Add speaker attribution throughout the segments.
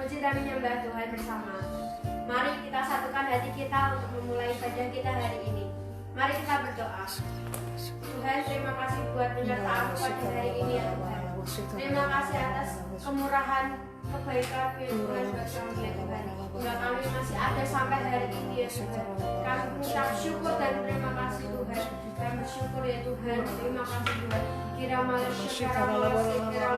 Speaker 1: memuji dan menyembah Tuhan bersama. Mari kita satukan hati kita untuk memulai ibadah kita hari ini. Mari kita berdoa. Tuhan, terima kasih buat penyertaan pada hari ini ya Tuhan. Terima kasih atas kemurahan, kebaikan Tuhan buat kami ya Tuhan. Hingga kami masih ada sampai hari ini ya Tuhan. Kami mengucap syukur dan terima kasih Tuhan. Kami bersyukur ya Tuhan. Terima kasih Tuhan. Kira malasya, kira malasya, kira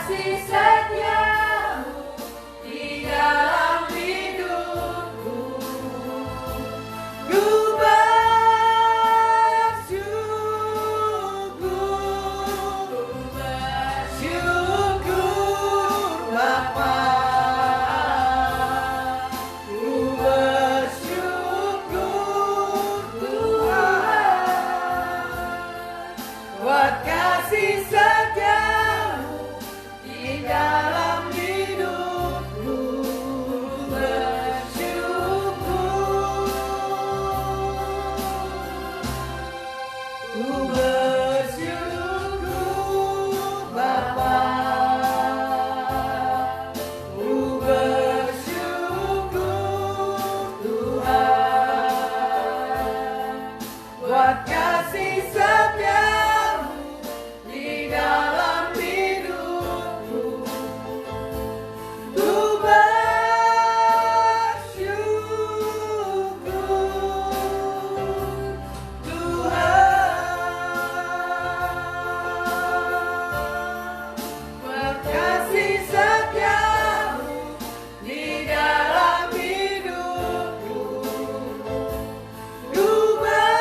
Speaker 1: kasih setiamu di dalam hidupku. Ku bersyukur Bapa. Ku bersyukur Tuhan buat kasih setiamu di dalam hidupku. Ku bersyukur Bapa. Ku bersyukur Tuhan buat kasih setiamu di dalam hidupku. Ku bersyukur Tuhan buat kasih setiamu di dalam hidupku. Ku bersyukur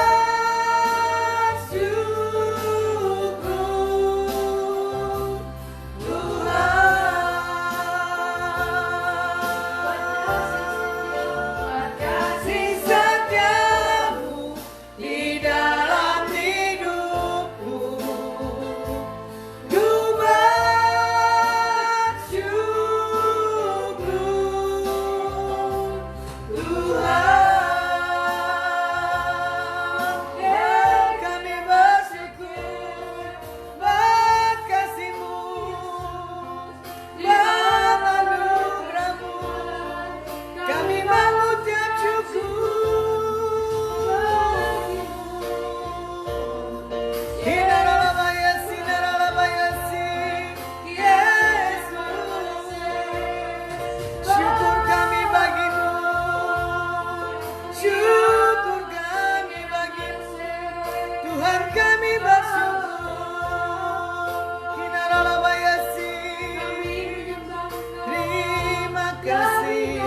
Speaker 1: Tuhan buat kasih setiamu di dalam hidupku. Ku bersyukur Tuhan. Ya, kami bersyukur buat kasih-Mu dan anugerah-Mu. Kami mengucap syukur. Hinaralabayasi, naralabayasi, Yesus. Syukur kami bagi-Mu. Syukur kami bagi-Mu. Tuhan kami bersyukur. Hinaralabayasi. Terima kasih.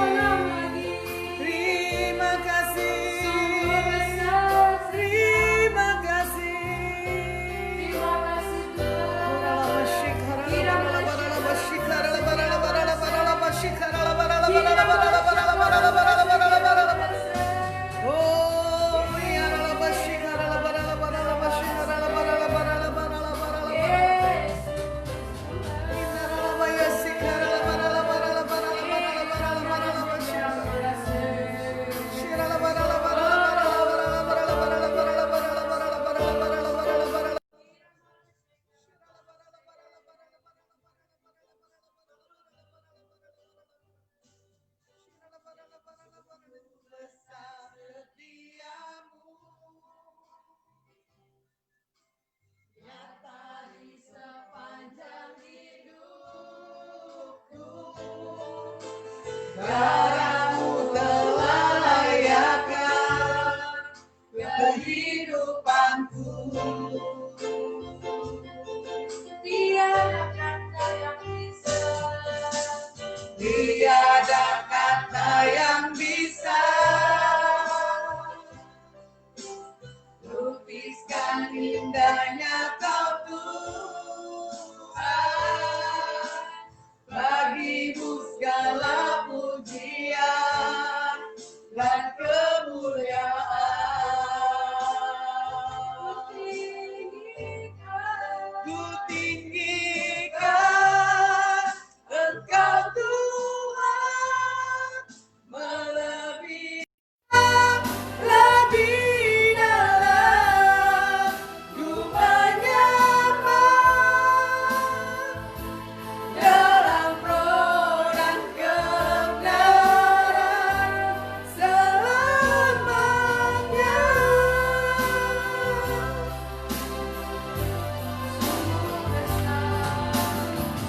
Speaker 1: Terima kasih. Terima kasih. Darah-Mu telah layakkan kehidupanku. Tiada kata yang bisa, tiada kata yang bisa lukiskan indahnya Kau Tuhan. Bagi-Mu segala pujian dan kemuliaan. Ku tinggikan Engkau Tuhan, melebihi lebih dalam. Ku menyembah dalam roh dan kebenaran selamanya.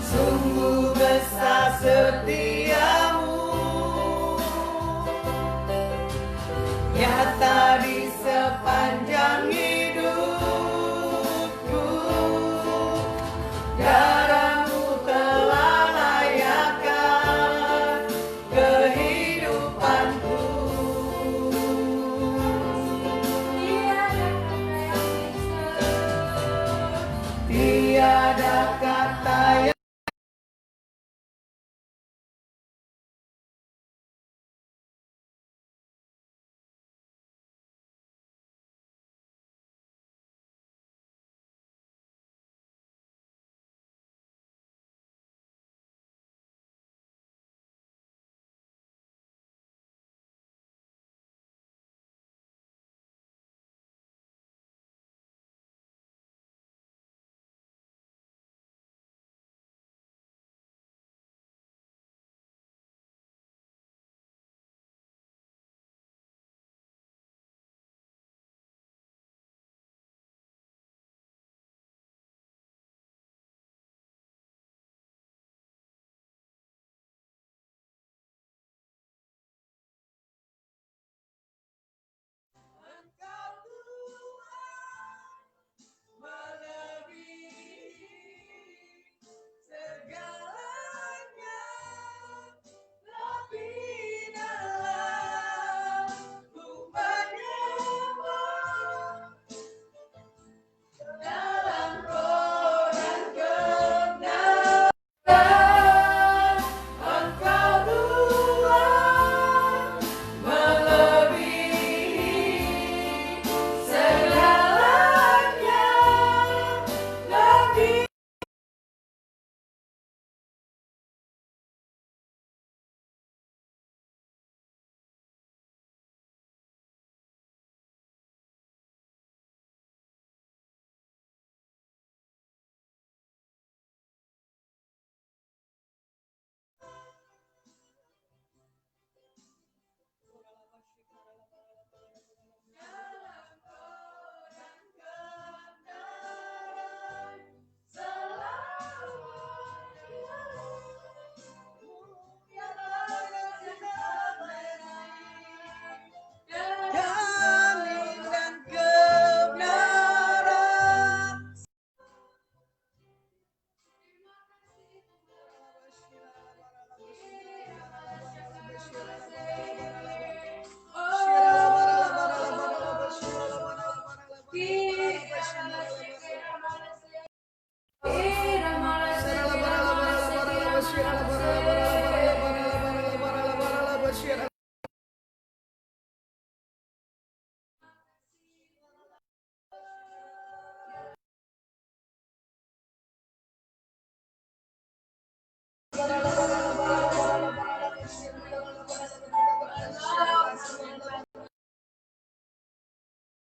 Speaker 1: Sungguh besar setiamu, nyata di sepanjang hidupku. Darah-Mu telah
Speaker 2: ada kata yang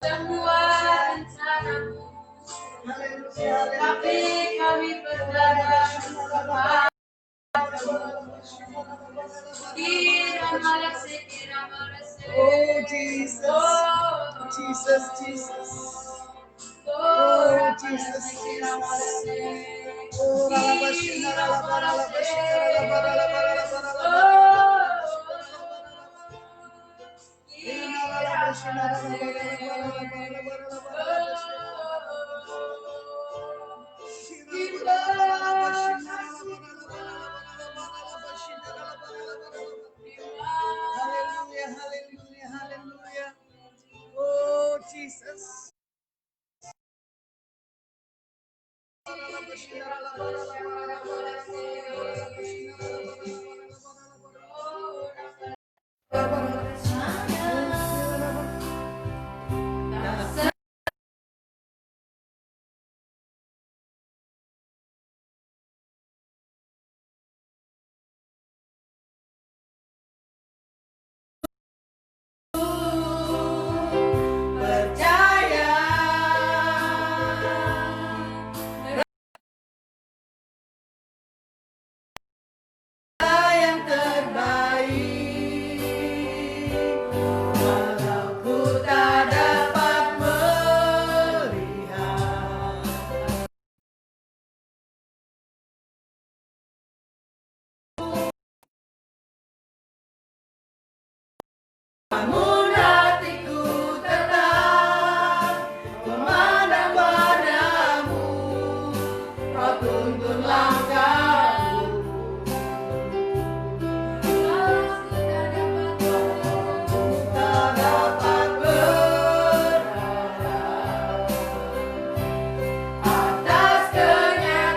Speaker 1: semua rencanamu, tapi kami berharap
Speaker 2: oh Jesus, Jesus, Jesus. Oh Jesus, hallelujah, hallelujah, hallelujah. Oh Jesus. Namun hatiku tetap memandang padamu, kau tuntun langkahku. Tak dapat berharap atas kenyataan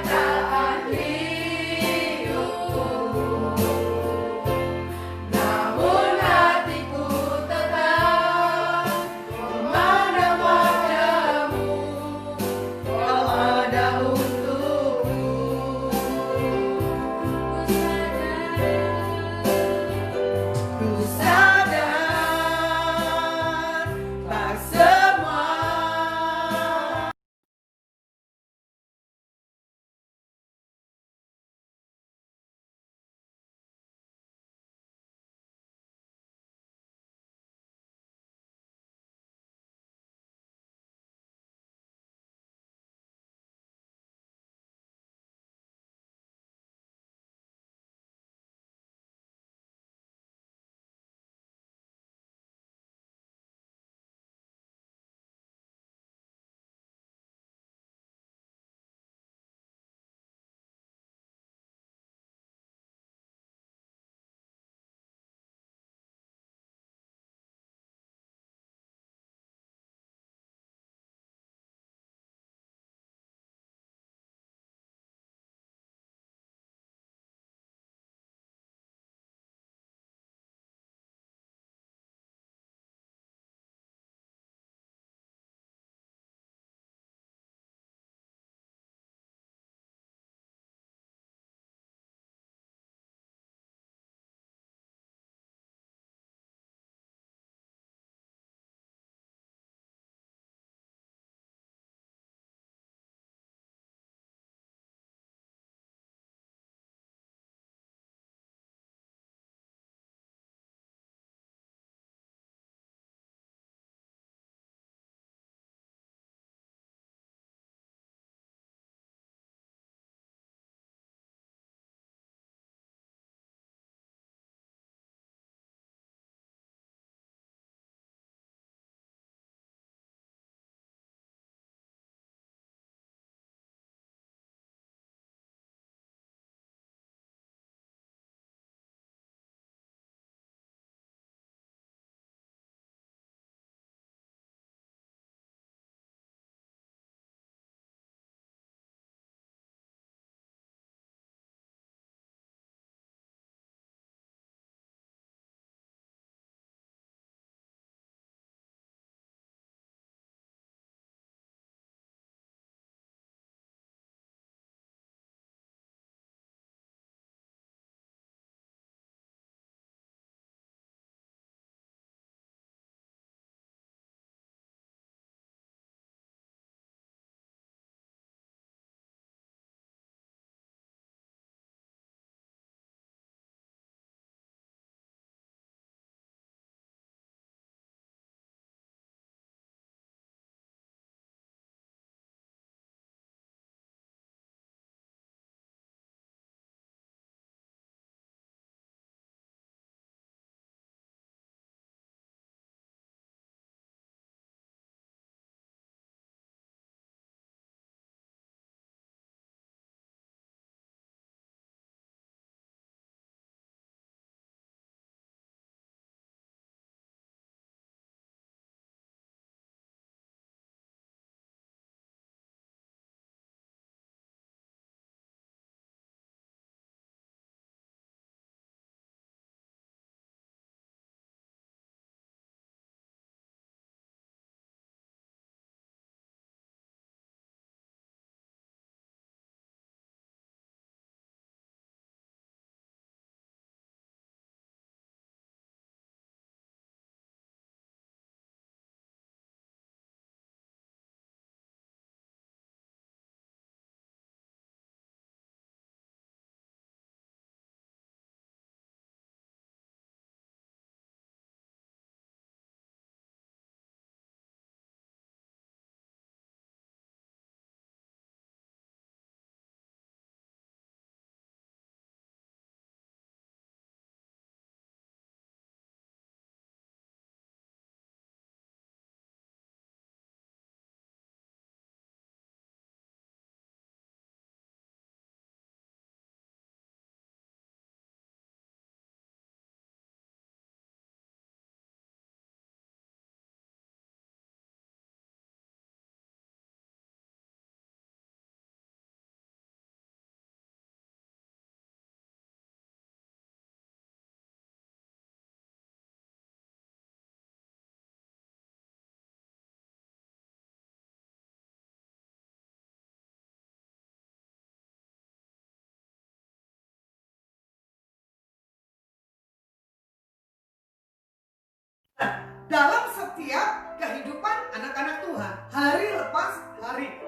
Speaker 2: dalam setiap kehidupan anak-anak Tuhan, hari lepas hari.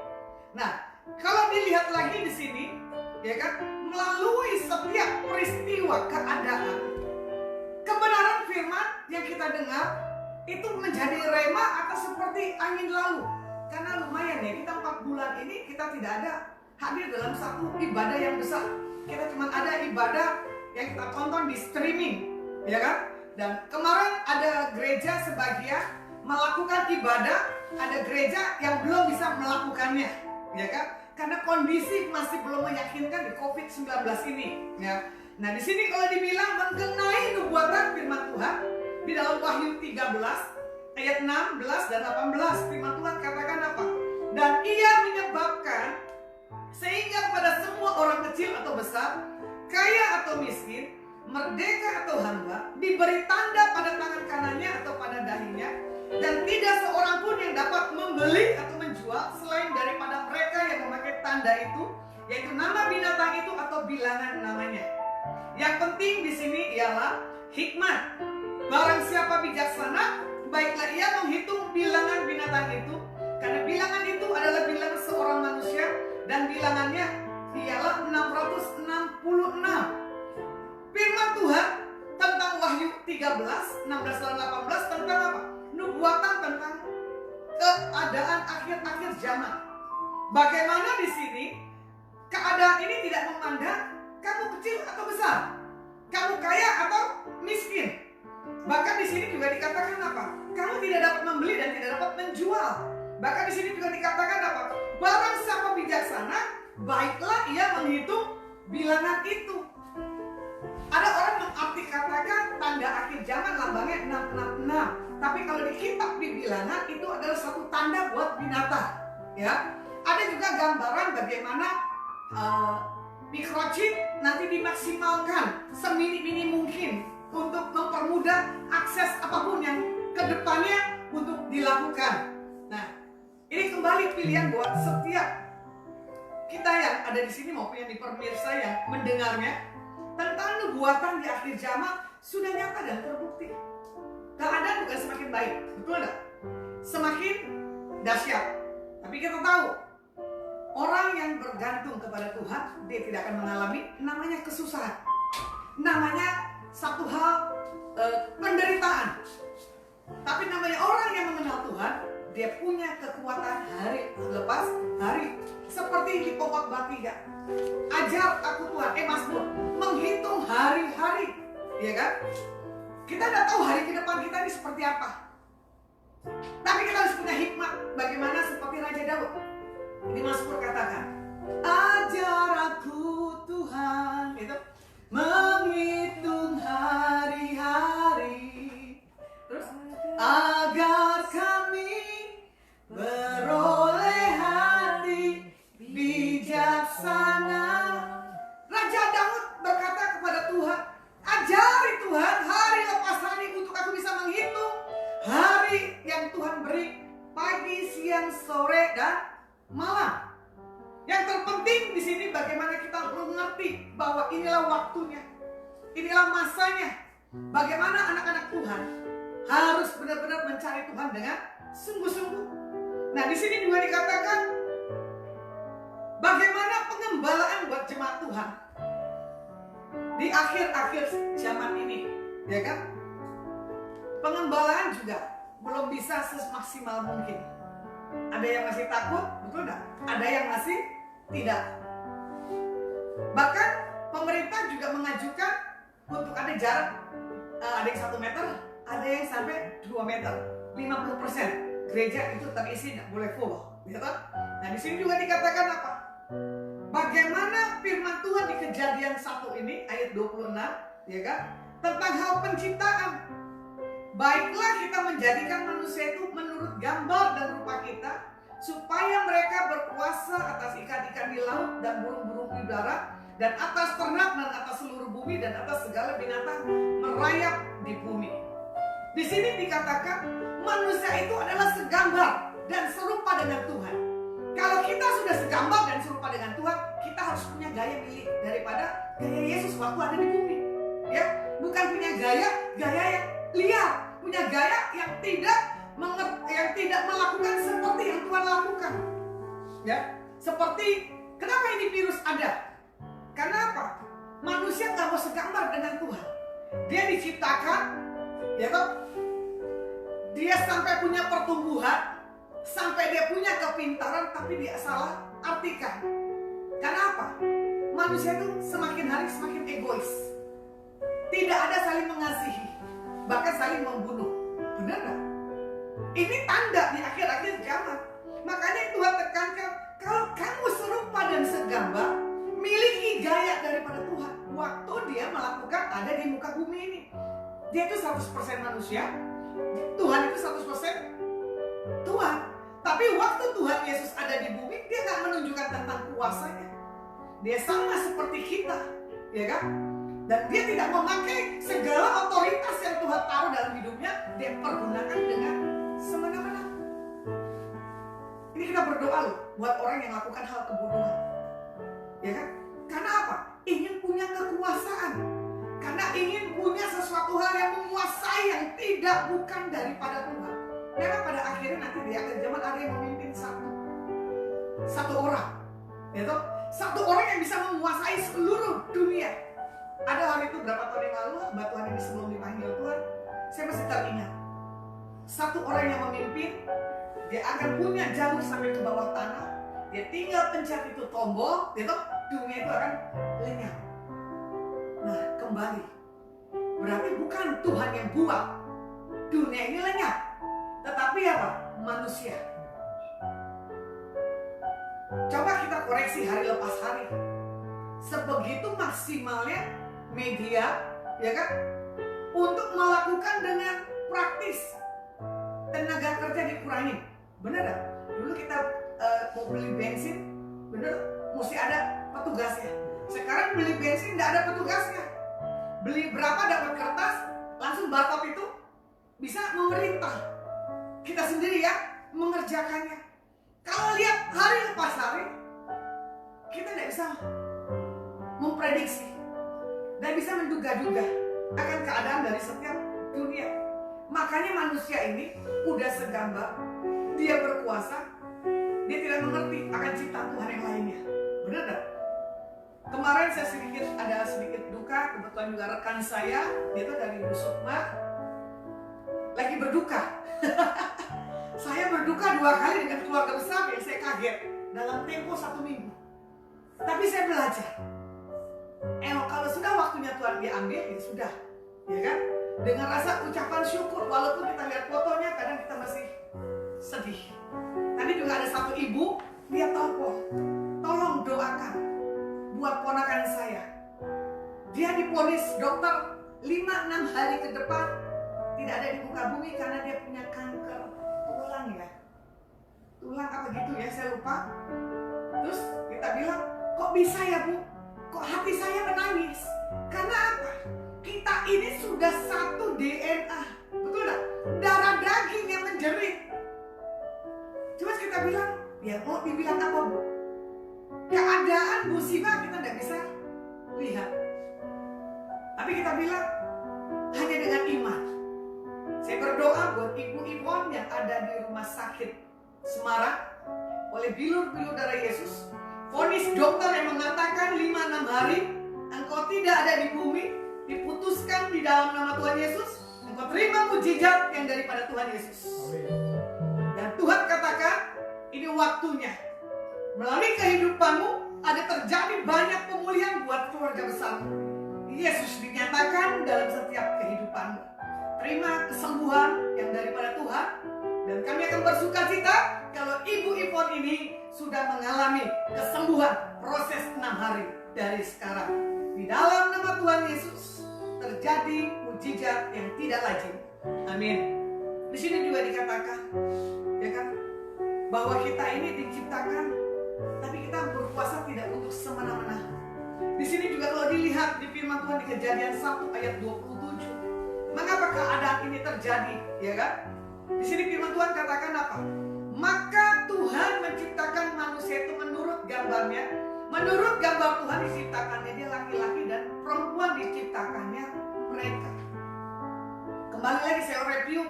Speaker 2: Nah, kalau dilihat lagi di sini, ya kan, melalui setiap peristiwa keadaan, kebenaran firman yang kita dengar itu menjadi rema atau seperti angin lalu. Karena lumayan ya, kita 4 bulan ini kita tidak ada hadir dalam satu ibadah yang besar. Kita cuma ada ibadah yang kita tonton di streaming, ya kan? Dan kemarin ada gereja sebagian melakukan ibadah, ada gereja yang belum bisa melakukannya, ya kan? Karena kondisi masih belum meyakinkan di COVID-19 ini, ya. Nah, di sini kalau dibilang mengenai nubuatan firman Tuhan di dalam Wahyu 13 ayat 16 dan 18, firman Tuhan katakan apa? Dan ia menyebabkan sehingga pada semua orang kecil atau besar, kaya atau miskin, merdeka atau hamba, diberi tanda pada tangan kanannya atau pada dahinya, dan tidak seorang pun yang dapat membeli atau menjual selain daripada mereka yang memakai tanda itu, yaitu nama binatang itu atau bilangan namanya. Yang penting di sini ialah hikmat. Barang siapa bijaksana, baiklah ia menghitung bilangan binatang itu, karena bilangan itu adalah bilangan seorang manusia, dan bilangannya ialah 666. Firman Tuhan tentang Wahyu 13, 16 dan 18 tentang apa? Nubuatan tentang keadaan akhir-akhir zaman. Bagaimana di sini keadaan ini tidak memandang kamu kecil atau besar, kamu kaya atau miskin. Bahkan di sini juga dikatakan apa? Kamu tidak dapat membeli dan tidak dapat menjual. Bahkan di sini juga dikatakan apa? Barang siapa bijaksana, baiklah ia menghitung bilangan itu. Ada orang mengarti katakan tanda akhir zaman lambangnya 666. Tapi kalau di kitab bilangan itu adalah satu tanda buat binatang, ya. Ada juga gambaran bagaimana microchip nanti dimaksimalkan semini-mini mungkin untuk mempermudah akses apapun yang kedepannya untuk dilakukan. Nah, ini kembali pilihan buat setiap kita yang ada di sini maupun yang di pemirsa yang mendengarnya tentang nubuatan di akhir zaman sudah nyata dan terbukti. Keadaan bukan semakin baik, betul enggak? Semakin dahsyat. Tapi kita tahu orang yang bergantung kepada Tuhan, dia tidak akan mengalami namanya kesusahan, namanya satu hal penderitaan. Tapi namanya orang yang mengenal Tuhan, dia punya kekuatan hari lepas hari. Seperti di pokok batiga, ajar aku Tuhan, Mazmur, menghitung hari-hari, ya kan? Kita tidak tahu hari ke depan kita ini seperti apa. Tapi kita harus punya hikmat bagaimana seperti Raja Daud. Ini Mazmur katakan, ajar aku Tuhan, itu menghitung hari-hari, terus agar kami beroleh hati bijaksana. Raja Daud berkata kepada Tuhan, ajari Tuhan hari lepas hari untuk aku bisa menghitung hari yang Tuhan beri, pagi, siang, sore, dan malam. Yang terpenting di sini bagaimana kita mengerti bahwa inilah waktunya, inilah masanya. Bagaimana anak-anak Tuhan harus benar-benar mencari Tuhan dengan sungguh-sungguh. Nah, di sini juga dikatakan bagaimana pengembalaan buat jemaat Tuhan di akhir-akhir zaman ini, ya kan? Pengembalaan juga belum bisa semaksimal mungkin. Ada yang masih takut, betul enggak? Ada yang masih tidak. Bahkan pemerintah juga mengajukan untuk ada jarak, ada yang 1 meter, ada yang sampai 2 meter, 50% gereja itu terisi, tidak boleh full, gitu. Nah, di sini juga dikatakan apa? Bagaimana firman Tuhan di Kejadian 1 ini ayat 26, ya kan? Tentang hal penciptaan. Baiklah kita menjadikan manusia itu menurut gambar dan rupa kita, supaya mereka berkuasa atas ikan-ikan di laut dan burung-burung di darat, dan atas ternak dan atas seluruh bumi dan atas segala binatang merayap di bumi. Di sini dikatakan manusia itu adalah segambar dan serupa dengan Tuhan. Kalau kita sudah segambar dan serupa dengan Tuhan, kita harus punya gaya milik daripada gaya Yesus waktu ada di bumi. Ya, bukan punya gaya yang liar, punya gaya yang tidak melakukan seperti yang Tuhan lakukan. Ya, seperti kenapa ini virus ada? Karena apa? Manusia nggak mau segambar dengan Tuhan. Dia diciptakan, ya toh, dia sampai punya pertumbuhan, sampai dia punya kepintaran, tapi dia salah artikan. Karena apa? Manusia itu semakin hari semakin egois. Tidak ada saling mengasihi, bahkan saling membunuh. Benar nggak? Ini tanda di akhir-akhir zaman. Makanya Tuhan tekankan, kalau kamu serupa dan segambar, miliki gaya daripada Tuhan. Waktu dia melakukan ada di muka bumi ini, dia itu 100% manusia, Tuhan itu 100% Tuhan. Tapi waktu Tuhan Yesus ada di bumi, dia nggak menunjukkan tentang kuasanya. Dia sama seperti kita, ya kan? Dan dia tidak memakai segala otoritas yang Tuhan taruh dalam hidupnya, dia pergunakan dengan semena-mena. Ini kita berdoa loh buat orang yang lakukan hal kebodohan, ya kan? Karena apa? Ingin punya kekuasaan, karena ingin punya sesuatu hal yang menguasai yang tidak bukan daripada Tuhan. Memang pada akhirnya nanti di akhir zaman ada yang memimpin satu orang, ya toh? Satu orang yang bisa menguasai seluruh dunia. Ada hari itu berapa tahun yang lalu, hamba Tuhan ini sebelum dipanggil Tuhan, saya masih teringat. Satu orang yang memimpin, dia akan punya jalur sampai ke bawah tanah. Dia tinggal pencet itu tombol, gitu, dunia itu akan lenyap. Nah, kembali. Berarti bukan Tuhan yang buat dunia ini lenyap, tetapi apa? Manusia. Coba kita koreksi hari lepas hari. Sebegitu maksimalnya media, ya kan, untuk melakukan dengan praktis. Tenaga kerja dikurangi, bener gak? Dulu kita mau beli bensin, bener, mesti ada petugasnya. Sekarang beli bensin tidak ada petugasnya. Beli berapa dapat kertas, langsung barcode itu bisa memerintah. Kita sendiri ya mengerjakannya. Kalau lihat hari lepas hari, kita tidak bisa memprediksi dan bisa menduga-duga akan keadaan dari setiap dunia. Makanya manusia ini udah segambar, dia berkuasa, dia tidak mengerti akan ciptaan Tuhan yang lainnya. Benar tak? Kemarin saya ada sedikit duka, kebetulan juga rekan saya, dia itu dari Bu Sukma, lagi berduka. Saya berduka 2 kali dengan keluarga besar yang saya kaget dalam tempo 1 minggu. Tapi saya belajar. Kalau sudah waktunya Tuhan diambil, ya sudah, ya kan? Dengan rasa ucapan syukur, walaupun kita lihat fotonya kadang kita masih sedih. Tadi juga ada satu ibu, dia telepon, tolong doakan buat ponakan saya. Dia diponis dokter 5-6 hari ke depan tidak ada di muka bumi karena dia punya kanker tulang ya. Tulang apa gitu ya, saya lupa. Terus kita bilang, kok bisa ya Bu? Kok hati saya menangis? Karena apa? Kita ini sudah satu DNA, betul gak? Darah daging yang menjerit. Cuma kita bilang, ya mau dibilang apa Bu? Keadaan musibah kita tidak bisa lihat. Tapi kita bilang, hanya dengan iman. Saya berdoa buat Ibu Ivon yang ada di rumah sakit Semarang oleh bilur-bilur darah Yesus. Vonis dokter yang mengatakan 5-6 hari engkau tidak ada di bumi, diputuskan di dalam nama Tuhan Yesus. Engkau terima mujizat yang daripada Tuhan Yesus. Dan Tuhan katakan, ini waktunya. Melalui kehidupanmu ada terjadi banyak pemulihan buat keluarga besarmu. Yesus dinyatakan dalam setiap kehidupanmu. Terima kesembuhan yang daripada Tuhan. Dan kami akan bersukacita kalau Ibu Ivon ini sudah mengalami kesembuhan proses 6 hari dari sekarang. Di dalam nama Tuhan Yesus terjadi mujizat yang tidak lazim. Amin. Di sini juga dikatakan, ya kan, bahwa kita ini diciptakan, tapi kita berkuasa tidak untuk semena-mena. Di sini juga kalau dilihat di firman Tuhan di Kejadian 1 ayat 27, mengapa keadaan ini terjadi, ya kan? Di sini firman Tuhan katakan apa? Maka Tuhan menciptakan manusia itu menurut gambarnya. Menurut gambar Tuhan diciptakannya dia laki-laki dan perempuan diciptakannya mereka. Kembali lagi saya review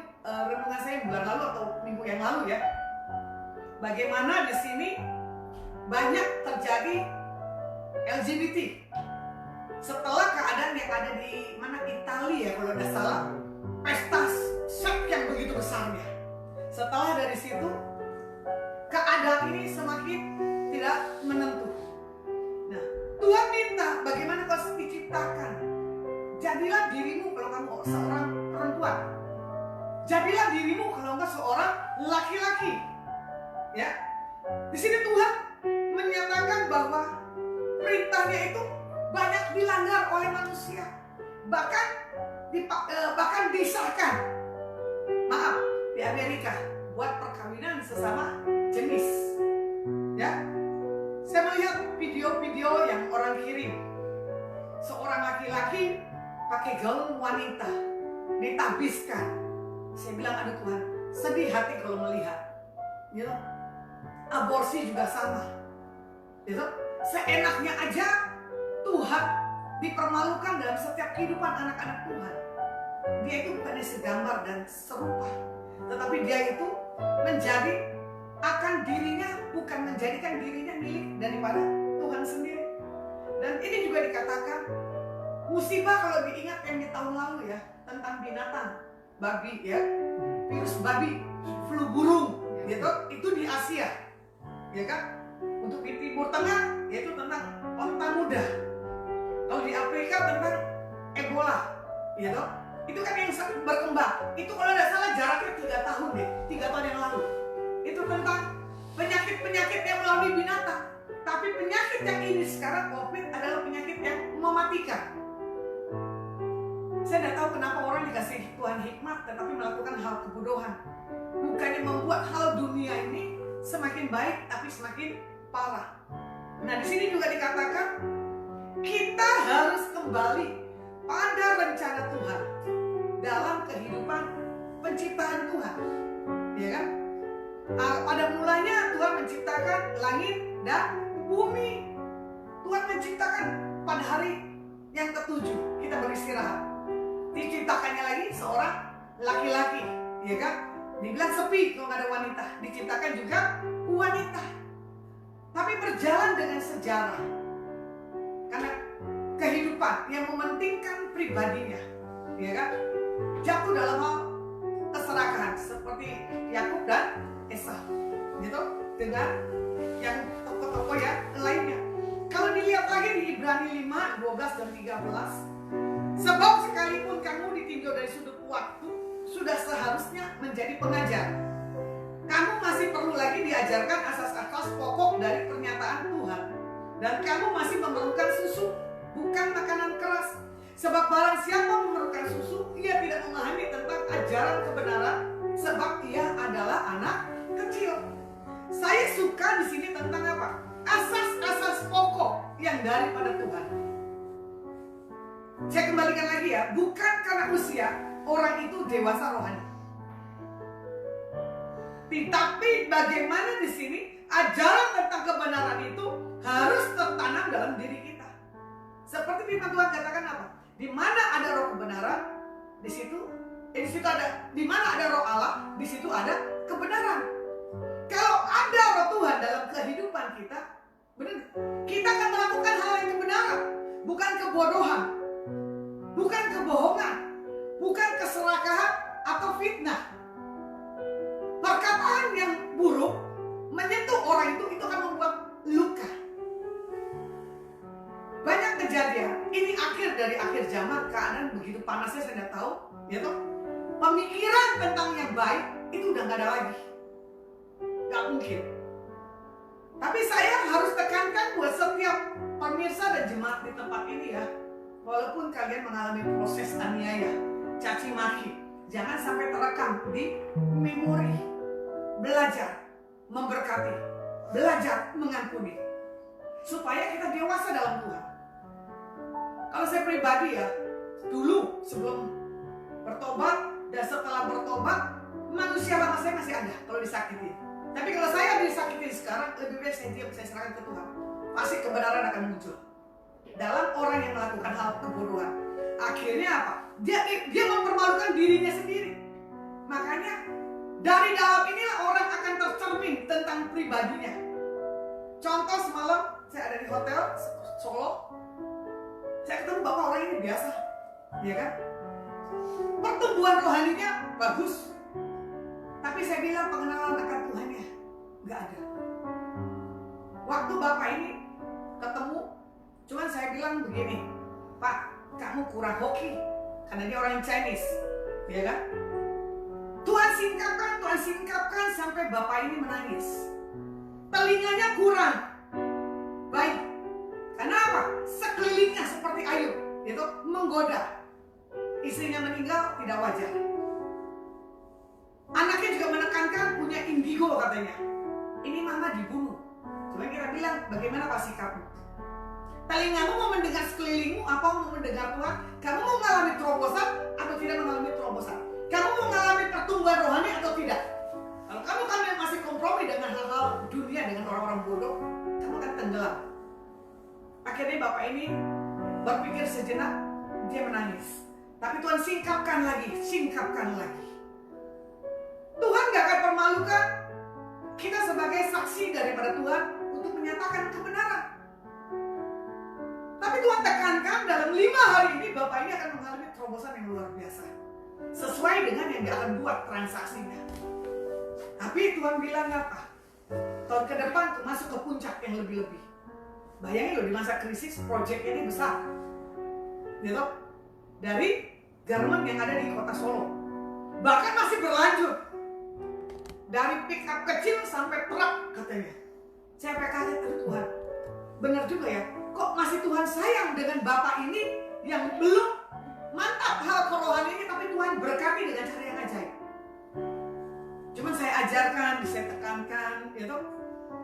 Speaker 2: renungan saya bulan lalu atau minggu yang lalu ya. Bagaimana di sini banyak terjadi LGBT. Setelah keadaan yang ada di mana Italia ya kalau tidak salah, pesta seks yang begitu besarnya. Setelah dari situ keadaan ini semakin tidak menentu. Nah, Tuhan minta bagaimana kau diciptakan. Jadilah dirimu kalau kamu seorang perempuan. Jadilah dirimu kalau engkau seorang laki-laki. Ya. Di sini Tuhan menyatakan bahwa perintahnya itu banyak dilanggar oleh manusia. Bahkan disahkan. Maaf, di Amerika buat perkawinan sesama jenis. Ya. Saya melihat video-video yang orang kirim. Seorang laki-laki pakai gaun wanita ditabiskan. Saya bilang, aduh Tuhan, sedih hati kalau melihat. You know? Aborsi juga sama. You know? Seenaknya aja Tuhan dipermalukan dalam setiap kehidupan anak-anak Tuhan. Dia itu bukannya segambar dan serupa, tetapi dia itu bukan menjadikan dirinya milik daripada Tuhan sendiri. Dan ini juga dikatakan musibah kalau diingat yang di tahun lalu ya, tentang binatang babi ya, virus babi, flu burung gitu, itu di Asia ya kan. Untuk di Timur Tengah yaitu tentang onta muda. Kalau di Afrika tentang Ebola gitu. Itu kan yang berkembang. Itu kalau tidak salah jaraknya 3 tahun deh, 3 tahun yang lalu. Itu tentang penyakit-penyakit yang melalui binatang. Tapi penyakit yang ini sekarang COVID adalah penyakit yang mematikan. Saya tidak tahu kenapa orang dikasih Tuhan hikmat tetapi melakukan hal kebodohan. Bukannya membuat hal dunia ini semakin baik tapi semakin parah. Nah, di sini juga dikatakan kita harus kembali pada rencana Tuhan dalam kehidupan penciptaan Tuhan, ya kan? Pada mulanya Tuhan menciptakan langit dan bumi. Tuhan menciptakan pada hari yang ke-7 kita beristirahat. Diciptakannya lagi seorang laki-laki, ya kan? Dibilang sepi kalau nggak ada wanita. Diciptakan juga wanita. Tapi berjalan dengan sejarah. Karena kehidupan yang mementingkan pribadinya, ya kan? Jatuh dalam hal keserakahan seperti Yakub dan Esau, gitu, dengan yang tokoh-tokoh ya lainnya. Kalau dilihat lagi di Ibrani 5, 12 dan 13, sebab sekalipun kamu ditinjau dari sudut waktu, sudah seharusnya menjadi pengajar. Kamu masih perlu lagi diajarkan asas-asas pokok dari pernyataan Tuhan. Dan kamu masih memerlukan susu, bukan makanan keras. Sebab barang siapa memerlukan susu, ia tidak memahami tentang ajaran kebenaran, sebab ia adalah anak kecil. Saya suka di sini tentang apa? Asas-asas pokok yang daripada Tuhan. Saya kembalikan lagi ya, bukan karena usia orang itu dewasa rohani. Tetapi bagaimana di sini ajaran tentang kebenaran itu harus tertanam dalam diri kita. Seperti firman Tuhan katakan apa? Di mana ada roh kebenaran, di situ ada. Di mana ada roh Allah, di situ ada kebenaran. Kalau ada roh Tuhan dalam kehidupan kita, benar, kita akan melakukan hal yang kebenaran, bukan kebodohan, bukan kebohongan, bukan keserakahan atau fitnah. Perkataan yang buruk menyentuh orang itu akan membuat luka. Banyak kejadian, ini akhir dari akhir zaman, keadaan begitu panasnya saya tidak tahu, ya toh. Pemikiran tentang yang baik itu udah nggak ada lagi, nggak mungkin. Tapi saya harus tekankan buat setiap pemirsa dan jemaat di tempat ini ya, walaupun kalian mengalami proses aniaya, caci maki, jangan sampai terekam di memori. Belajar memberkati, belajar mengampuni, supaya kita dewasa dalam Tuhan. Kalau saya pribadi ya, dulu sebelum bertobat dan setelah bertobat, manusia lama saya masih ada kalau disakiti. Tapi kalau saya disakiti sekarang, lebih baik saya diam, saya serahkan ke Tuhan. Pasti kebenaran akan muncul dalam orang yang melakukan hal kebodohan. Akhirnya apa? Dia mempermalukan dirinya sendiri. Makanya dari dalam inilah orang akan tercermin tentang pribadinya. Contoh semalam saya ada di hotel Solo. Saya ketemu bapak orang ini biasa, ya kan? Pertumbuhan rohaninya bagus. Tapi saya bilang pengenalan akan Tuhannya nggak ada. Waktu bapak ini ketemu, cuman saya bilang begini, Pak, kamu kurang hoki, karena dia orang Chinese, ya kan? Tuhan singkapkan sampai bapak ini menangis. Telinganya kurang baik. Kenapa? Sekelilingnya seperti Ayub, itu menggoda. Istrinya meninggal tidak wajar. Anaknya juga menekankan punya indigo katanya. Ini mama dibunuh. Cuma kita bilang, bagaimana Pak sikapmu? Telingamu mau mendengar sekelilingmu, apa mau mendengar Tuhan? Kamu mau mengalami terobosan atau tidak mengalami terobosan? Kamu mau mengalami pertumbuhan rohani atau tidak? Kalau kamu yang masih kompromi dengan hal-hal dunia, dengan orang-orang bodoh, kamu akan tenggelam. Akhirnya bapak ini berpikir sejenak, dia menangis. Tapi Tuhan singkapkan lagi. Tuhan gak akan permalukan kita sebagai saksi daripada Tuhan untuk menyatakan kebenaran. Tapi Tuhan tekankan dalam 5 hari ini bapak ini akan mengalami terobosan yang luar biasa. Sesuai dengan yang dia akan buat transaksinya. Tapi Tuhan bilang apa? Tahun ke depan masuk ke puncak yang lebih-lebih. Bayangin loh, di masa krisis proyek ini besar. Gitu? Dari garment yang ada di kota Solo. Bahkan masih berlanjut. Dari pick up kecil sampai truk katanya. Saya kaget, Tuhan. Benar juga ya. Kok masih Tuhan sayang dengan bapak ini yang belum mantap hal kerohaniannya, tapi Tuhan berkati dengan cara yang ajaib. Cuman saya ajarkan, saya tekankan, gitu.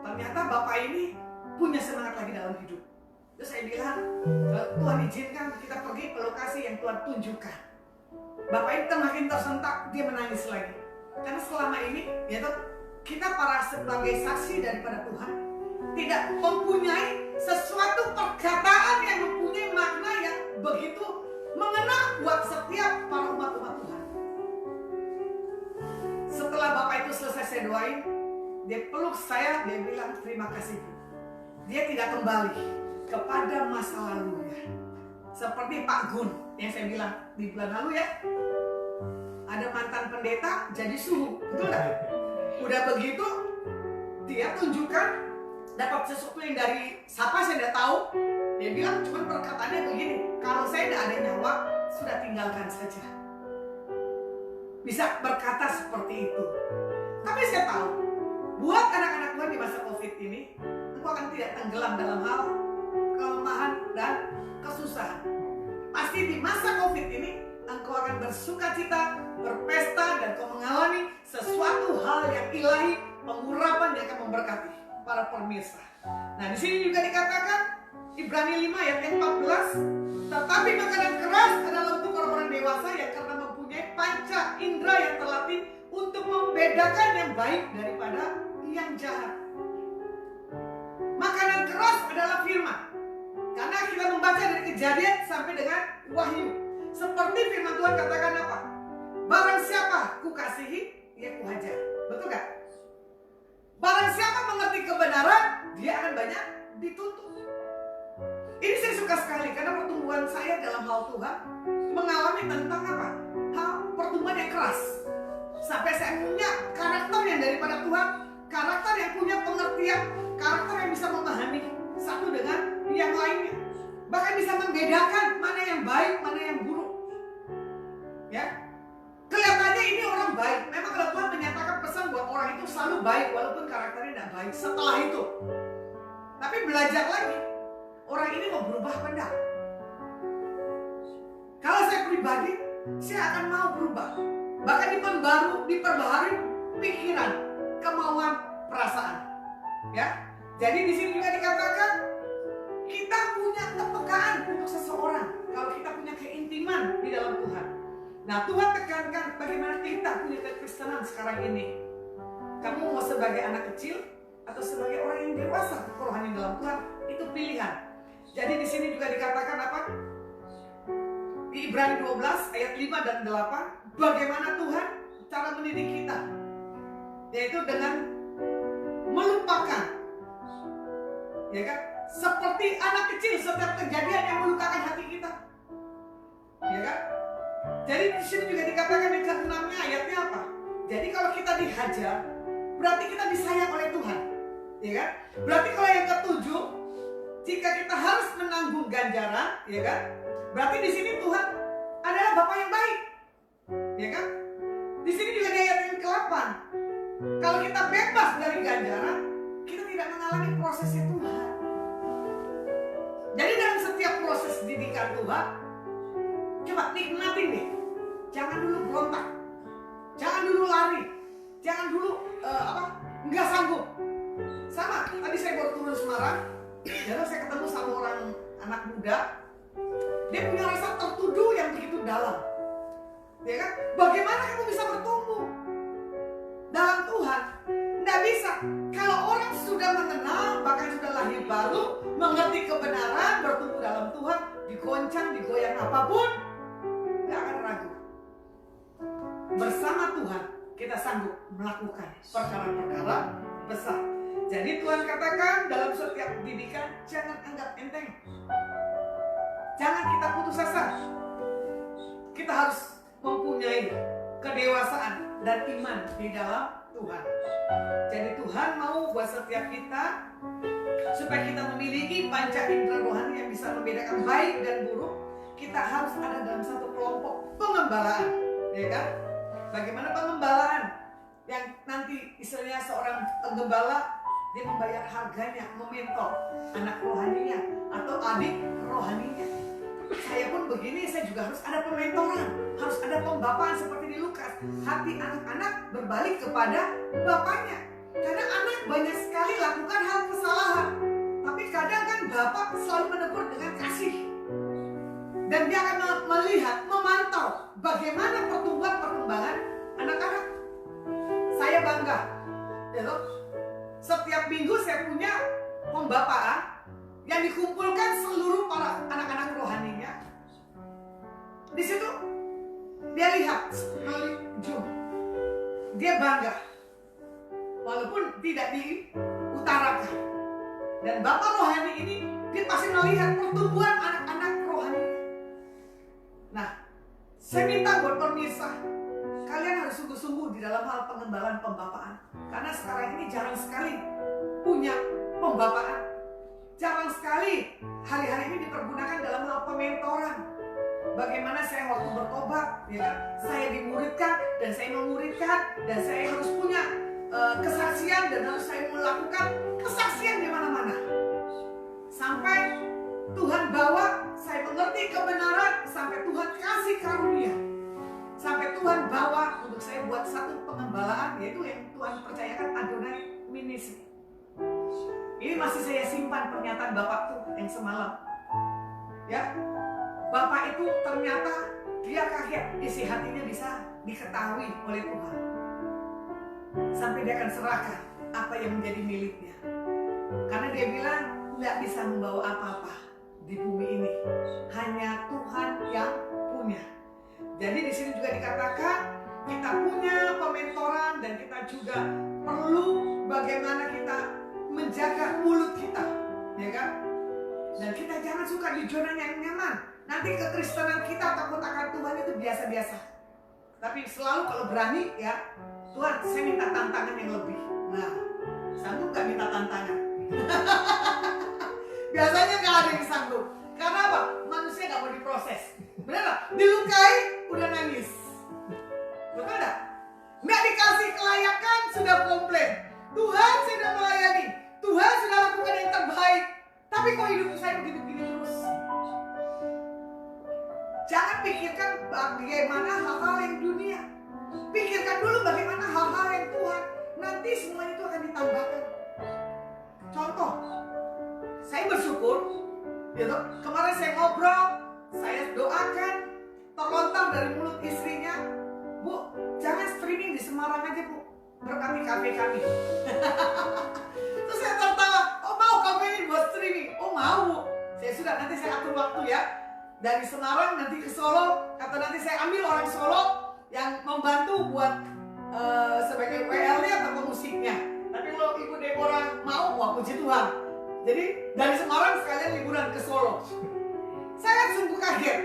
Speaker 2: Ternyata bapak ini punya semangat lagi dalam hidup. Terus saya bilang, Tuhan izinkan kita pergi ke lokasi yang Tuhan tunjukkan. Bapak ini makin tersentak, dia menangis lagi. Karena selama ini, gitu, kita para sebagai saksi daripada Tuhan tidak mempunyai sesuatu perkataan yang mempunyai makna yang begitu mengena buat setiap para umat-umat Tuhan. Setelah bapak itu selesai saya doain, dia peluk saya, dia bilang terima kasih. Dia tidak kembali kepada masa lalunya. Seperti Pak Gun yang saya bilang di bulan lalu ya. Ada mantan pendeta jadi suhu, betul nggak? Udah begitu, dia tunjukkan dapat sesuatu yang dari siapa saya tidak tahu. Dia bilang cuma perkataannya begini, kalau saya tidak ada nyawa, sudah tinggalkan saja. Bisa berkata seperti itu. Tapi saya tahu, buat anak-anak Tuhan di masa COVID ini, engkau akan tidak tenggelam dalam hal kelemahan dan kesusahan. Pasti di masa COVID ini, engkau akan bersukacita, berpesta, dan kau mengalami sesuatu hal yang ilahi, pengurapan yang akan memberkati para pemirsa. Nah, di sini juga dikatakan Ibrani 5 ayat 14, tetapi makanan keras adalah untuk orang-orang dewasa yang karena mempunyai panca indera yang terlatih untuk membedakan yang baik daripada yang jahat. Makanan keras adalah firman. Karena kita membaca dari Kejadian sampai dengan Wahyu. Seperti firman Tuhan katakan apa? Barang siapa kukasihi, ia kuhajar. Betul gak? Barang siapa mengerti kebenaran, dia akan banyak dituntut. Ini saya suka sekali karena pertumbuhan saya dalam hal Tuhan mengalami tentang apa? Hal pertumbuhan yang keras. Sampai saya punya karakter yang daripada Tuhan, karakter yang punya pengertian, karakter yang bisa memahami satu dengan yang lainnya. Bahkan bisa membedakan mana yang baik, mana yang buruk. Ya, kelihatannya ini orang baik. Memang kalau Tuhan menyatakan pesan buat orang itu selalu baik, walaupun karakternya tidak baik setelah itu. Tapi belajar lagi, orang ini mau berubah apa enggak? Kalau saya pribadi, saya akan mau berubah. Bahkan diperbaharui pikiran, kemauan, perasaan. Ya, jadi di sini juga dikatakan kita punya kepekaan untuk seseorang. Kalau kita punya keintiman di dalam Tuhan. Nah, Tuhan tekankan bagaimana kita punya kekristenan sekarang ini. Kamu mau sebagai anak kecil atau sebagai orang yang dewasa kerohanian dalam Tuhan, itu pilihan. Jadi di sini juga dikatakan apa? Di Ibrani 12 ayat 5 dan 8, bagaimana Tuhan cara mendidik kita, yaitu dengan melupakan, ya kan? Seperti anak kecil, setiap kejadian yang melukakan hati kita, ya kan? Jadi di sini juga dikatakan yang ke-6-nya ayatnya apa? Jadi kalau kita dihajar, berarti kita disayang oleh Tuhan, ya kan? Berarti kalau yang ke-7, jika kita harus menanggung ganjaran, ya kan? Berarti di sini Tuhan adalah Bapa yang baik, ya kan? Di sini juga di ayat yang ke-8, kalau kita bebas dari ganjaran, kita tidak mengalami prosesnya Tuhan. Jadi dalam setiap proses didikan Tuhan, coba nikmatin deh. Jangan dulu berontak, jangan dulu lari, jangan dulu nggak sanggup. Sama, tadi saya baru turun Semarang, lalu saya ketemu sama orang anak muda. Dia punya rasa tertuduh yang begitu dalam, ya kan? Bagaimana kamu bisa bertumbuh dalam Tuhan? Nggak bisa. Kalau orang sudah mengenal, bahkan sudah lahir baru, mengerti kebenaran, bertumbuh dalam Tuhan, digoncang, digoyang apapun, nggak akan ragu. Bersama Tuhan kita sanggup melakukan perkara-perkara besar. Jadi Tuhan katakan dalam setiap didikan, jangan anggap enteng, jangan kita putus asa. Kita harus mempunyai kedewasaan dan iman di dalam Tuhan. Jadi Tuhan mau buat setiap kita supaya kita memiliki panca indera rohani yang bisa membedakan baik dan buruk. Kita harus ada dalam satu kelompok pengembalaan, ya kan? Bagaimana pengembalaan yang nanti istilahnya seorang penggembala, dia membayar harganya, mementor anak rohaninya atau adik rohaninya. Saya pun begini, saya juga harus ada pementoran, harus ada pembapaan seperti di Lukas. Hati anak-anak berbalik kepada bapaknya. Karena anak banyak sekali lakukan hal kesalahan, tapi kadang kan bapak selalu menegur dengan kasih. Dan dia akan melihat, memantau bagaimana perkembangan anak-anak. Saya bangga, ya loh. Setiap minggu saya punya pembapaan yang dikumpulkan seluruh para anak-anak rohaninya. Di situ dia lihat melalui Zoom, dia bangga, walaupun tidak diutarakan. Dan bapak rohani ini dia pasti melihat pertumbuhan anak-anak rohani. Nah, saya minta buat pemirsa, kalian harus sungguh-sungguh di dalam hal pengembalaan pembapaan. Karena sekarang ini jarang sekali punya pembapaan. Jarang sekali hari-hari ini dipergunakan dalam hal pementoran. Bagaimana saya waktu bertobat, ya kan? Saya dimuridkan dan saya memuridkan dan saya harus punya kesaksian dan harus saya melakukan kesaksian di mana-mana. Sampai Tuhan bawa saya mengerti kebenaran, sampai Tuhan kasih karunia. Sampai Tuhan bawa untuk saya buat satu pengembalaan, yaitu yang Tuhan percayakan Adonai Ministry. Ini masih saya simpan pernyataan Bapak tuh yang semalam. Ya, Bapak itu ternyata dia kaget, isi hatinya bisa diketahui oleh Tuhan. Sampai dia akan serahkan apa yang menjadi miliknya. Karena dia bilang nggak bisa membawa apa-apa di bumi ini, hanya Tuhan yang punya. Jadi di sini juga dikatakan kita punya pementoran dan kita juga perlu bagaimana kita menjaga mulut kita, ya kan? Dan kita jangan suka di zona yang nyaman. Nanti kekristenan kita takut akan Tuhan itu biasa-biasa. Tapi selalu kalau berani, ya Tuhan, saya minta tantangan yang lebih. Nah, sanggup gak minta tantangan? Biasanya gak ada yang sanggup. Karena apa? Manusia gak mau diproses. Benar gak? Dilukai, udah nangis. Betul gak? Gak dikasih kelayakan, sudah komplain. Tuhan sudah melayani, Tuhan sudah lakukan yang terbaik, tapi kok hidup saya begini-begini terus. Jangan pikirkan bagaimana hal-hal yang dunia. Pikirkan dulu bagaimana hal-hal yang Tuhan. Nanti semua itu akan ditambahkan. Contoh, saya bersyukur, gitu. Kemarin saya ngobrol, saya doakan, terlontar dari mulut istrinya, Bu, jangan streaming di Semarang aja, Bu. Berkati kafe kami. Terus saya tertawa, oh mau kafe ini buat streaming? Oh mau. Saya sudah, nanti saya atur waktu ya. Dari Semarang nanti ke Solo, kata nanti saya ambil orang Solo yang membantu buat sebagai WL-nya atau pemusiknya. Tapi kalau Ibu Deborah mau, wah puji Tuhan. Jadi dari Semarang sekalian liburan ke Solo. Saya sungguh kaget.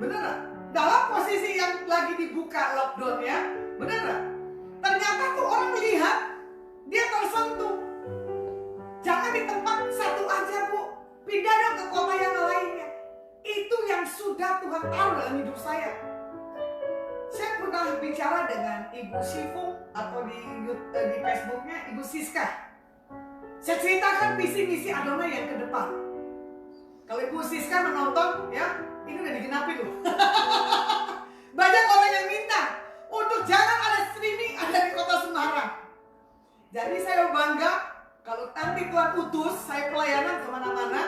Speaker 2: Beneran? Dalam posisi yang lagi dibuka lockdown ya, beneran? Ternyata tuh orang melihat, dia tersentuh. Jangan di tempat satu aja Bu, pindah dong ke kota yang lainnya. Itu yang sudah Tuhan taruh dalam hidup saya. Saya pernah bicara dengan Ibu Sifung atau di Facebooknya Ibu Siska. Saya ceritakan visi misi Adonai yang ke depan. Kalau Ibu Siska menonton, ya ini udah digenapi loh. Banyak orang yang minta untuk jangan ada streaming ada di kota Semarang. Jadi saya bangga kalau nanti Tuhan utus saya pelayanan kemana-mana.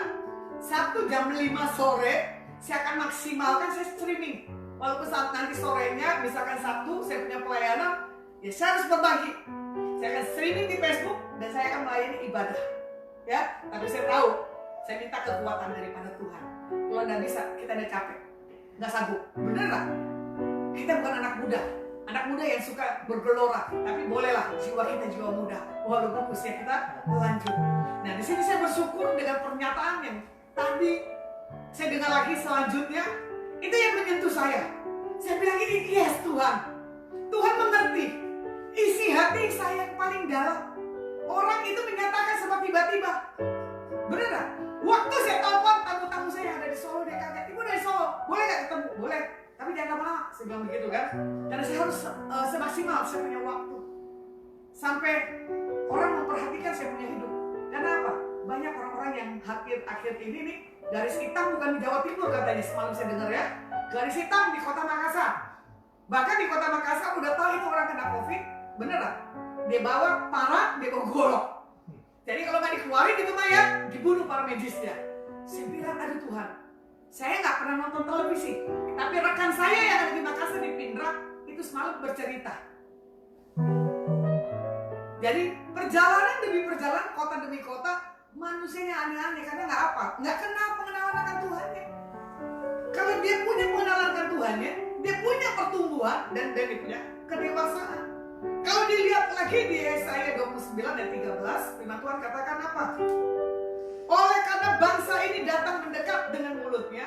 Speaker 2: Sabtu jam 5 sore saya akan maksimalkan saya streaming. Walaupun saat nanti sorenya, misalkan Sabtu saya punya pelayanan, ya saya harus berbagi. Saya akan streaming di Facebook dan saya akan melayani ibadah. Ya, tapi saya tahu, saya minta kekuatan daripada Tuhan. Kalau nggak bisa, kita udah capek, nggak sanggup. Bener nggak? Kita bukan anak muda yang suka bergelora, tapi bolehlah jiwa kita jiwa muda, walaupun usia kita lanjut. Nah, di sini saya bersyukur dengan pernyataan yang tadi saya dengar lagi selanjutnya. Itu yang menyentuh saya. Saya bilang ini, yes Tuhan. Tuhan mengerti isi hati saya yang paling dalam. Orang itu menyatakan sama tiba-tiba. Beneran? Waktu saya telepon tamu-tamu saya yang ada di Solo, dia kaget, Ibu dari Solo, boleh gak ketemu? Boleh. Tapi jangan lama-lama. Saya bilang begitu kan. Karena saya harus semaksimal saya punya waktu. Sampai orang memperhatikan saya punya hidup. Karena apa? Banyak orang-orang yang akhir ini nih, garis hitam bukan di Jawa Timur katanya semalam saya dengar ya. Garis hitam di kota Makassar. Bahkan di kota Makassar udah tahu itu orang kena COVID, beneran. Dia bawa parah, dia bawa golok. Jadi kalau nggak dikeluarin itu mayat, dibunuh para medisnya. Saya bilang, aduh Tuhan, saya nggak pernah nonton televisi. Tapi rekan saya yang ada di Makassar di Pindra itu semalam bercerita. Jadi perjalanan demi perjalanan, kota demi kota, manusianya aneh-aneh karena nggak kenal pengenalan akan Tuhannya. Kalau dia punya pengenalan akan Tuhannya, dia punya pertumbuhan dan dia punya kedewasaan. Kalau dilihat lagi di Yesaya 29 dan 13, firman Tuhan katakan apa? Oleh karena bangsa ini datang mendekat dengan mulutnya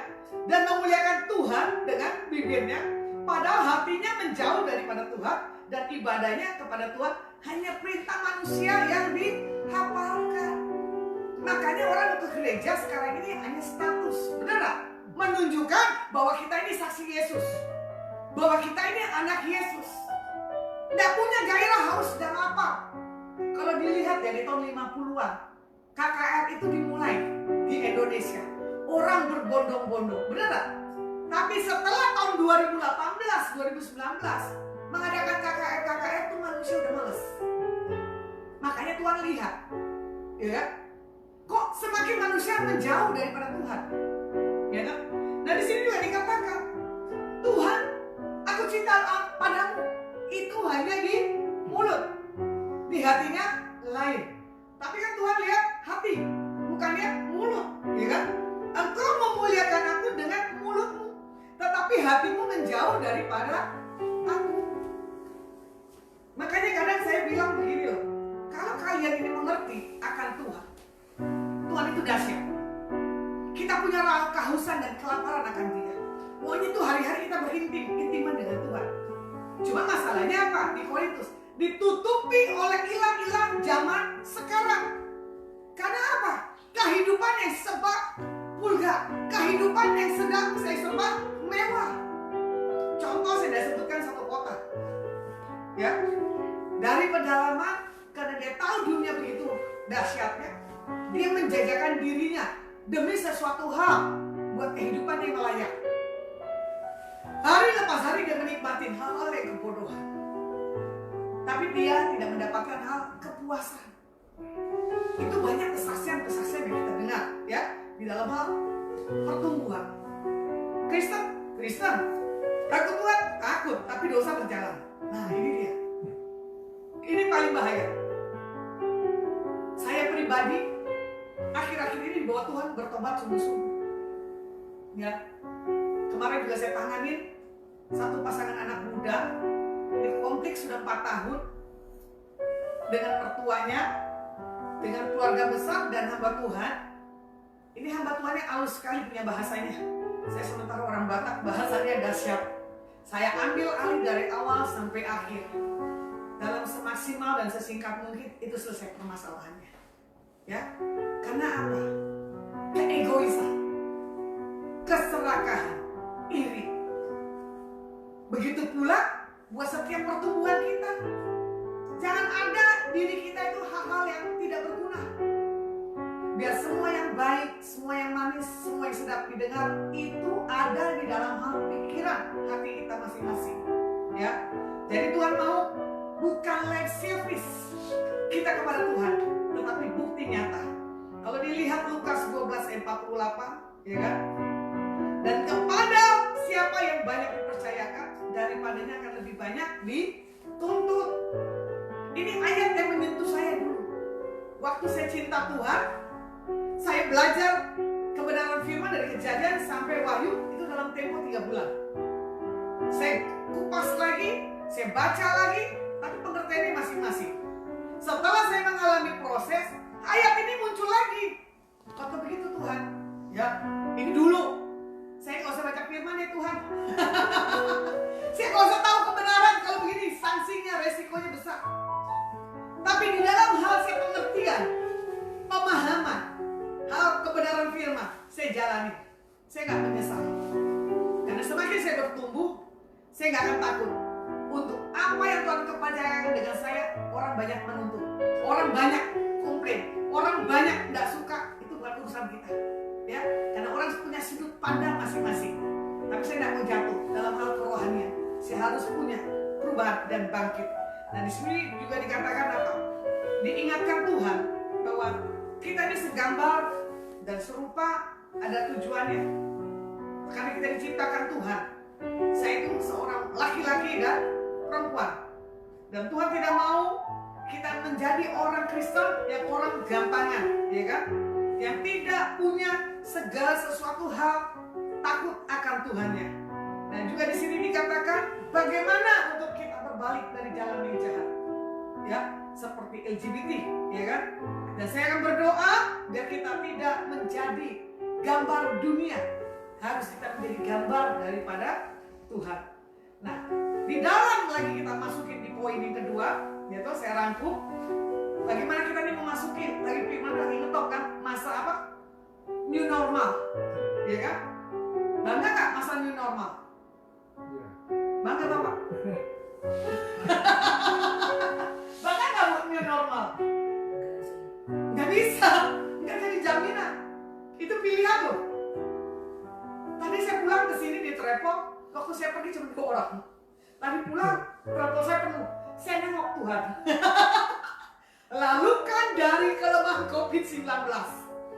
Speaker 2: dan memuliakan Tuhan dengan bibirnya, padahal hatinya menjauh daripada Tuhan dan ibadahnya kepada Tuhan hanya perintah manusia yang dihafalkan. Makanya orang ke gereja sekarang ini hanya status, benar gak? Menunjukkan bahwa kita ini saksi Yesus, bahwa kita ini anak Yesus. Nggak punya gairah harus sedang apa. Kalau dilihat ya di tahun 50-an, KKR itu dimulai di Indonesia. Orang berbondong-bondong, benar gak? Tapi setelah tahun 2018, 2019, mengadakan KKR itu manusia udah males. Makanya Tuhan lihat, ya, kok semakin manusia menjauh daripada Tuhan, ya kan? Nah di sini juga dikatakan, Tuhan, aku cinta padamu, itu hanya di mulut, di hatinya lain. Tapi kan Tuhan lihat hati, bukannya mulut, ya kan? Engkau memuliakan aku dengan mulutmu, tetapi hatimu menjauh daripada aku. Makanya kadang saya bilang begini loh, kalau kalian ini mengerti akan Tuhan, Tuhan itu dahsyat. Kita punya kehausan dan kelaparan akan Dia. Pokoknya itu hari-hari kita berintiman dengan Tuhan. Cuma masalahnya apa? Di Korintus ditutupi oleh ilah-ilah zaman sekarang. Karena apa? Kehidupan yang serba vulgar, kehidupan yang sedang saya serba mewah. Contoh saya sudah sebutkan satu kota, ya, dari pedalaman karena dia tahu dunia begitu dahsyatnya, dia menjajakan dirinya demi sesuatu hal buat kehidupan yang layak. Hari lepas hari dia menikmati hal-hal yang kebodohan, tapi dia tidak mendapatkan hal kepuasan. Itu banyak kesaksian-kesaksian yang kita dengar, ya, di dalam hal pertumbuhan. Kristen takut Tuhan, takut, tapi dosa berjalan. Nah ini dia, ini paling bahaya. Saya pribadi akhir-akhir ini dibawa Tuhan bertobat sungguh-sungguh, ya. Kemarin juga saya tanganin satu pasangan anak muda Ini konflik sudah 4 tahun dengan mertuanya, dengan keluarga besar dan hamba Tuhan. Ini hamba Tuhannya halus sekali punya bahasanya. Saya sementara orang Batak, bahasanya dahsyat. Saya ambil alih dari awal sampai akhir. Dalam semaksimal dan sesingkat mungkin itu selesai permasalahannya. Ya, karena apa? Keegoisan, keserakahan, iri. Begitu pula buat setiap pertumbuhan kita. Jangan ada diri kita itu hal-hal yang tidak berguna. Biar semua yang baik, semua yang manis, semua yang sedap didengar itu ada di dalam hal pikiran hati kita masing-masing. Ya, jadi Tuhan mau bukan lip service kita kepada Tuhan, tetapi bukti nyata. Kalau dilihat Lukas 12 ayat 48, ya kan? Dan kepada siapa yang banyak dipercayakan, daripadanya akan lebih banyak dituntut. Ini ayat yang menyentuh saya dulu. Waktu saya cinta Tuhan, saya belajar kebenaran firman dari Kejadian sampai Wahyu itu dalam tempo 3 bulan. Saya kupas lagi, saya baca lagi, tapi pengertiannya masing-masing. Setelah saya mengalami proses, ayat ini muncul lagi. Waktu begitu Tuhan, ya ini dulu. Saya nggak usah baca firman ya Tuhan. Saya nggak usah tahu kebenaran kalau begini, sanksinya, resikonya besar. Tapi di dalam hal saya pengertian, pemahaman, hal kebenaran firman, saya jalani. Saya nggak menyesal. Karena semakin saya bertumbuh, saya nggak akan takut. Untuk apa yang Tuhan kepercayakan dengan saya, orang banyak menuntut, orang banyak komplain, orang banyak tidak suka, itu bukan urusan kita. Ya, karena orang punya sudut pandang masing-masing. Tapi saya tidak mau jatuh dalam hal kerohanian. Saya harus punya perubahan dan bangkit. Nah di sini juga dikatakan apa? Diingatkan Tuhan bahwa kita ini segambar dan serupa, ada tujuannya. Karena kita diciptakan Tuhan. Saya itu seorang laki-laki dan perempuan. Dan Tuhan tidak mau kita menjadi orang Kristen yang orang gampangan, ya kan? Yang tidak punya segala sesuatu hal takut akan Tuhannya. Dan juga di sini dikatakan bagaimana untuk kita berbalik dari jalan yang jahat, ya, seperti LGBT, ya kan? Dan saya akan berdoa biar kita tidak menjadi gambar dunia, harus kita menjadi gambar daripada Tuhan. Nah, di dalam lagi kita masukin di poin yang kedua, yaitu saya rangkum bagaimana kita ini memasuki lagi firman lagi ngetok kan masa apa? New normal, ya kan? Bangga nggak masa new normal? Bangga Bapak? Bangga nggak buat new normal? Nggak bisa, nggak jadi jaminan. Itu pilihan loh. Tadi saya pulang ke sini di travel, waktu saya pergi cuma 2 orang. Tadi pulang, travel saya penuh. Saya nengok Tuhan. Lalu kan dari kelemahan COVID-19.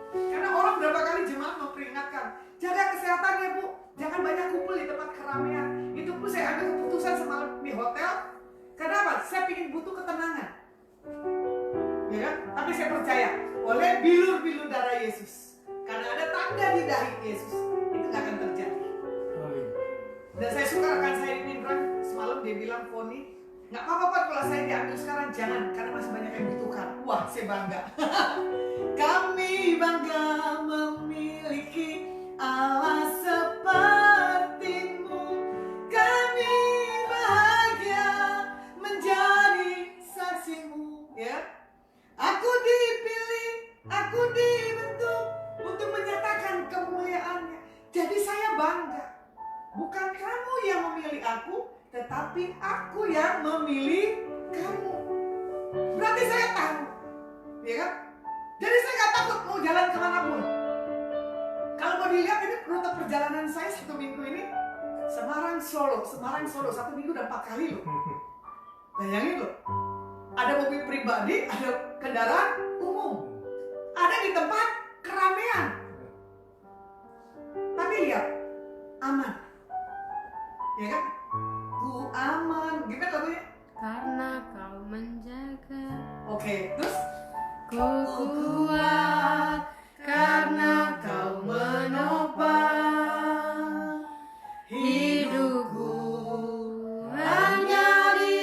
Speaker 2: Karena orang berapa kali jemaat memperingatkan, jaga kesehatan ya Bu, jangan banyak kumpul di tempat keramaian. Itu pun saya ambil keputusan semalam di hotel. Kenapa? Saya ingin butuh ketenangan. Ya kan? Tapi saya percaya, oleh bilur-bilur darah Yesus, karena ada tanda di dahi Yesus, itu gak akan terjadi. Dan saya suka rekan saya ini Imran, semalam dia bilang, Foni, nggak apa-apa Pak kalau saya diambil sekarang, jangan, karena masih banyak yang butuhkan. Wah, saya bangga. Kami bangga memiliki Allah sepertimu. Kami bahagia menjadi saksimu. Ya, aku dipilih, aku dibentuk untuk menyatakan kemuliaannya. Jadi saya bangga. Bukan kamu yang memilih aku, tetapi aku yang memilih kamu. Berarti saya tahu, ya kan? Jadi saya nggak takut mau jalan kemanapun. Kalau mau dilihat ini rute perjalanan saya 1 minggu ini, Semarang Solo 1 minggu udah 4 kali loh. Bayangin loh, ada mobil pribadi, ada kendaraan umum, ada di tempat keramaian. Tapi lihat, aman, ya kan? Ku aman, gimana lagunya?
Speaker 1: Karena kau menjaga.
Speaker 2: Oke, terus?
Speaker 1: Ku kuat karena kau menopang hidupku hanya di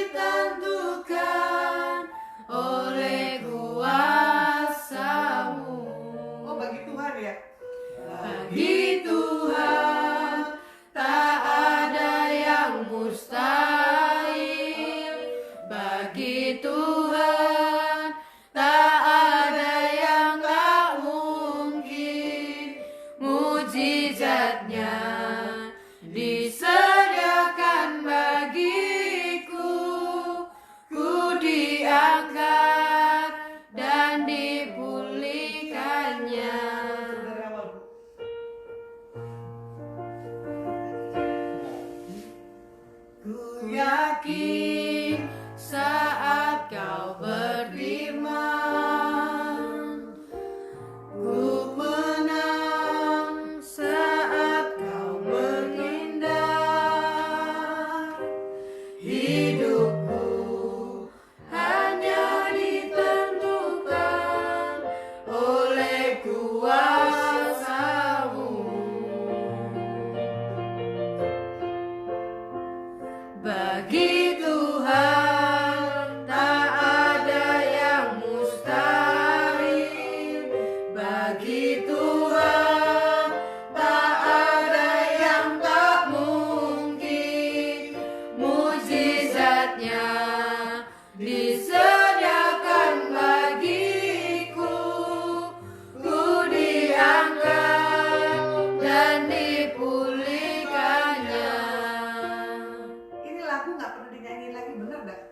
Speaker 1: mujizatnya disediakan bagiku. Ku diangkat dan dipulihkannya. Ku yakin saat kau berfirman, ku menang saat kau bertindak. Hidupku hanya ditentukan oleh kuasa-Mu. Bagi Tuhan tak ada yang mustahil. Bagi Tuhan tak ada yang tak mungkin. Mujizatnya disediakan bagiku. Ku diangkat dan dipulihkannya.
Speaker 2: Ini lagu nggak pernah dinyanyiin lagi, bener dah.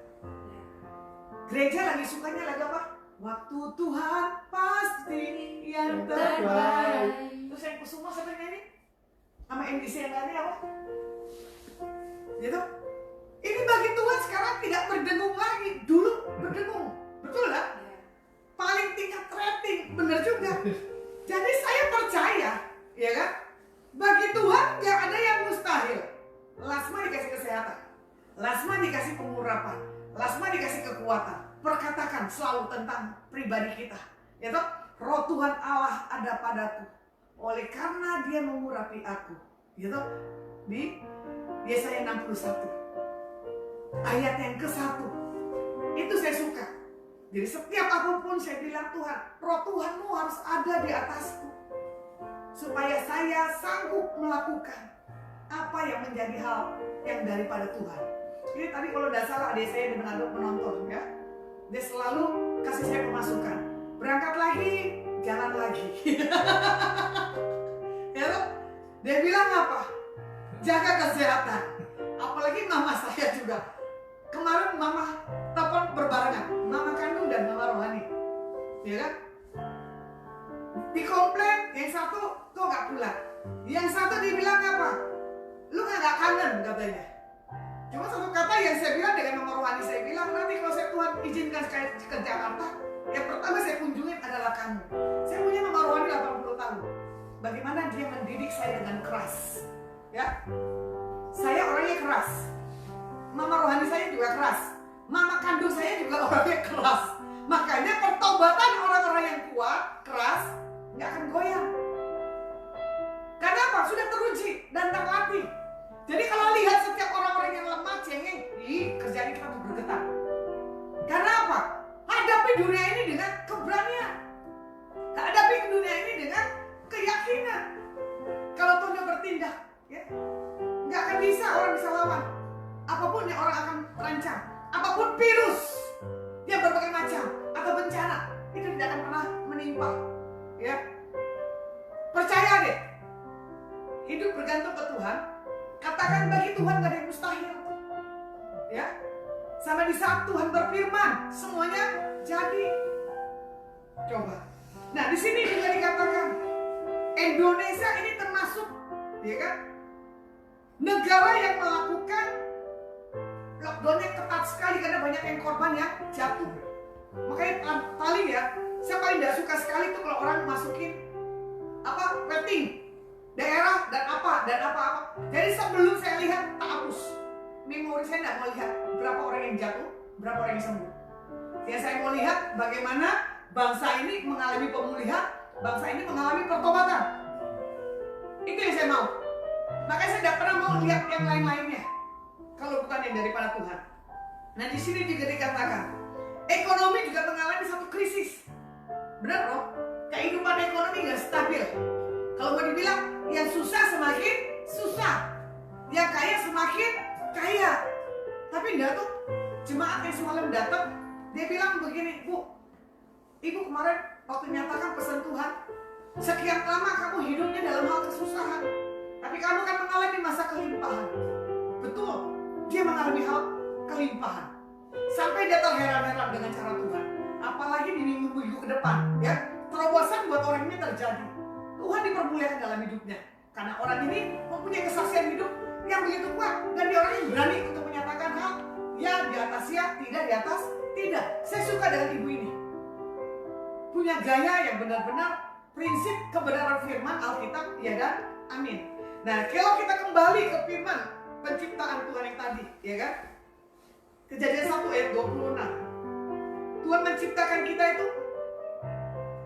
Speaker 2: Gereja lagi sukanya lagu apa? Waktu Tuhan pasti yang terbaik. Terus yang Kusuma siapa yang nyanyi? Sama MDC yang nyanyi apa? Gitu. Ini bagi Tuhan sekarang tidak berdengung lagi. Dulu berdengung, betul lah? Paling tingkat rating, bener juga. Jadi saya percaya, ya kan? Bagi Tuhan nggak ada yang mustahil. Lasma dikasih kesehatan, Lasma dikasih pengurapan, Lasma dikasih kekuatan. Perkatakan selalu tentang pribadi kita, ya toh? Roh Tuhan Allah ada padaku, oleh karena Dia mengurapi aku, ya toh? Di Yesaya 61 ayat yang ke-1 itu saya suka. Jadi setiap apapun saya bilang, Tuhan, Roh Tuhanmu harus ada di atasku, supaya saya sanggup melakukan apa yang menjadi hal yang daripada Tuhan. Ini tadi kalau tidak salah adik saya di Manado menonton, ya. Dia selalu kasih saya pemasukan. Berangkat lagi, jalan lagi. Ya loh? Dia bilang apa? Jaga kesehatan. Apalagi mama saya juga. Kemarin mama telepon berbarengan, mama kandung dan mama rohani. Ya kan? Dikomplain, yang satu kok nggak pulang. Yang satu dibilang apa? Lu nggak kangen katanya. Cuma satu kata yang saya bilang dengan nomor rohani, saya bilang nanti kalau saya Tuhan izinkan sekali ke Jakarta, yang pertama saya kunjungin adalah kamu. Saya punya nomor rohani 80 tahun. Bagaimana dia mendidik saya dengan keras, ya? Saya orangnya keras. Mama rohani saya juga keras. Mama kandung saya juga orangnya keras. Makanya pertobatan orang-orang yang kuat, keras, nggak akan goyang. Karena apa? Sudah teruji dan terlatih. Jadi kalau lihat setiap orang-orang yang lemah, cengeng, kerjaan kita bergetar. Karena apa? Hadapi dunia ini dengan keberanian. Hadapi dunia ini dengan keyakinan. Kalau Tuhan udah bertindak, ya, nggak akan bisa orang bisa lawan. Apapun yang orang akan terancam, apapun virus yang berbagai macam atau bencana, itu tidak akan pernah menimpa. Ya, percaya deh. Hidup bergantung ke Tuhan. Katakan bagi Tuhan gak ada yang mustahil. Ya, sampai di saat Tuhan berfirman, semuanya jadi. Coba. Nah, di sini juga dikatakan Indonesia ini termasuk, ya kan, negara yang melakukan lockdownnya ketat sekali karena banyak yang korban yang jatuh. Makanya paling ya, saya paling tidak suka sekali tuh kalau orang masukin apa rating daerah dan apa. Jadi sebelum saya lihat tak hapus. Memori saya tidak mau lihat berapa orang yang jatuh, berapa orang yang sembuh. Ya, saya mau lihat bagaimana bangsa ini mengalami pemulihan, bangsa ini mengalami pertobatan. Itu yang saya mau. Makanya saya tidak pernah mau lihat yang lain-lainnya kalau bukan yang daripada Tuhan. Nah, di sini juga dikatakan ekonomi juga mengalami satu krisis. Benar loh, kehidupan ekonomi nggak stabil. Kalau mau dibilang yang susah semakin susah, yang kaya semakin kaya. Tapi enggak tuh, jemaat yang semalam datang, dia bilang begini, Bu, Ibu kemarin waktu nyatakan pesan Tuhan, sekian lama kamu hidupnya dalam hal kesusahan. mengalami hal kelimpahan. Sampai dia terheran-heran dengan cara Tuhan. Apalagi di minggu-minggu ke depan, ya, terobosan buat orang ini terjadi. Tuhan dipermuliakan dalam hidupnya. Karena orang ini mempunyai kesaksian hidup yang begitu kuat. Dan dia orang yang berani untuk menyatakan hal, ya di atas ya, tidak di atas tidak. Saya suka dengan ibu ini. Punya gaya yang benar-benar prinsip kebenaran firman Alkitab, ya dan amin. Nah, kalau kita kembali ke firman penciptaan Tuhan yang tadi, ya kan? Kejadian 1 ayat 26. Tuhan menciptakan kita itu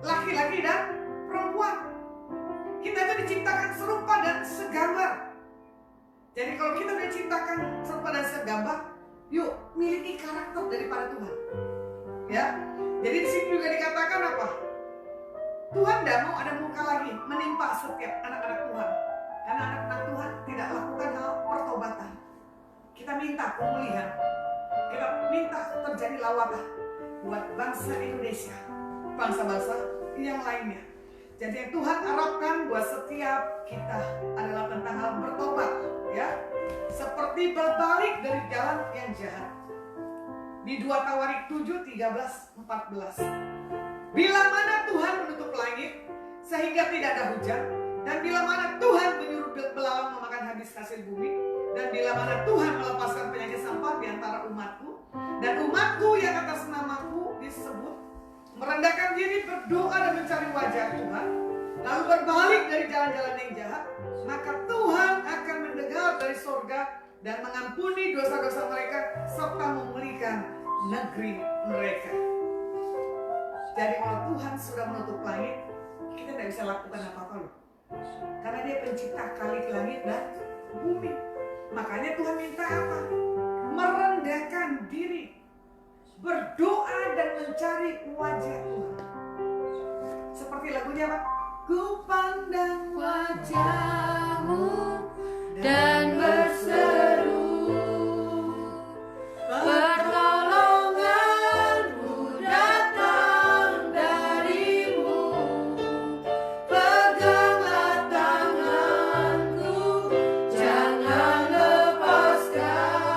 Speaker 2: laki-laki dan perempuan. Kita itu diciptakan serupa dan segambar. Jadi kalau kita diciptakan serupa dan segambar, yuk miliki karakter daripada Tuhan. Ya. Jadi di sini juga dikatakan apa? Tuhan tidak mau ada muka lagi menimpa setiap anak-anak Tuhan. Karena anak-anak Tuhan tidak lakukan hal pertobatan. Kita minta pemulihan. Kita minta terjadi lawatan buat bangsa Indonesia, bangsa-bangsa yang lainnya. Jadi yang Tuhan harapkan buat setiap kita adalah tentang hal bertobat, ya. Seperti berbalik dari jalan yang jahat. Di 2 Tawarik 7, 13, 14. Bila mana Tuhan menutup langit sehingga tidak ada hujan, dan bila mana Tuhan menyuruh belalang memakan habis hasil bumi, dan bila mana Tuhan melepaskan penyakit sampar di antara umatku, dan umatku yang atas namaku disebut merendahkan diri, berdoa dan mencari wajah Tuhan, lalu berbalik dari jalan-jalan yang jahat, maka Tuhan akan mendengar dari surga dan mengampuni dosa-dosa mereka serta memulihkan negeri mereka. Jadi kalau Tuhan sudah menutup langit, kita tidak bisa lakukan apa-apa loh. Karena dia pencipta kali langit dan bumi. Makanya Tuhan minta apa? Merendahkan diri, berdoa dan mencari wajah Tuhan. Seperti lagunya apa? Ku pandang wajah-Mu dan berseru, pertolongan-Mu datang dari-Mu, peganglah tanganku, jangan lepaskan,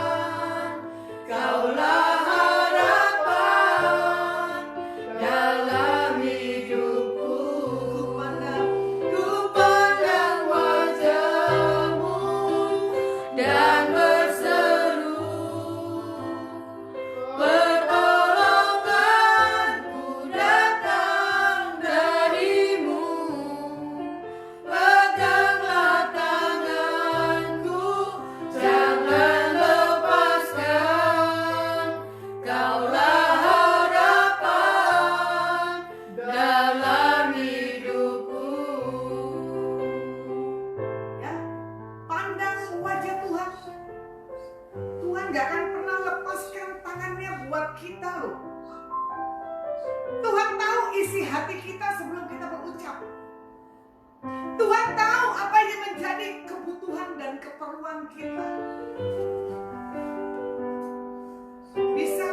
Speaker 2: Kaulah harapan dalam hidupku. Ku pandang wajah-Mu dan berseru, pertolonganku datang dari-Mu, peganglah tanganku, jangan lepaskan, Kaulah harapan dalam hidupku. Ya, pandang wajah Tuhan. Tuhan gak akan pernah lepaskan tangannya buat kita loh. Tuhan tahu isi hati kita sebelum kita berucap. Tuhan tahu apa yang menjadi kebutuhan dan keperluan kita. Bisa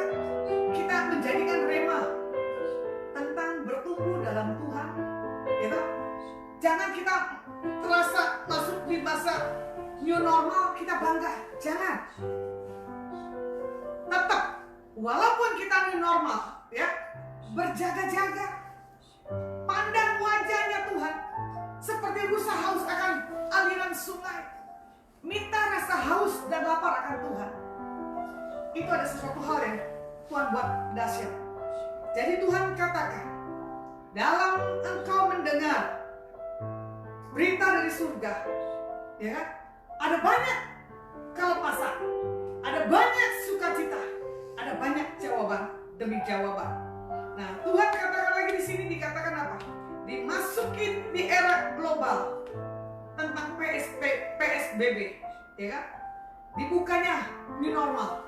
Speaker 2: kita menjadikan rema tentang bertumbuh dalam Tuhan, gitu. Jangan kita terasa masuk di masa new normal kita bangga, jangan. Tetap walaupun kita new normal, ya, berjaga-jaga, pandang wajahnya Tuhan seperti rusa haus akan aliran sungai. Minta rasa haus dan lapar akan Tuhan. Itu ada sesuatu hal yang Tuhan buat dahsyat. Jadi Tuhan katakan, dalam engkau mendengar berita dari surga, ya kan? Ada banyak kelepasan, ada banyak sukacita, ada banyak jawaban demi jawaban. Nah, Tuhan katakan lagi di sini, dikatakan apa? Dimasukin di era global tentang PSBB, ya kan? Dibukanya new normal.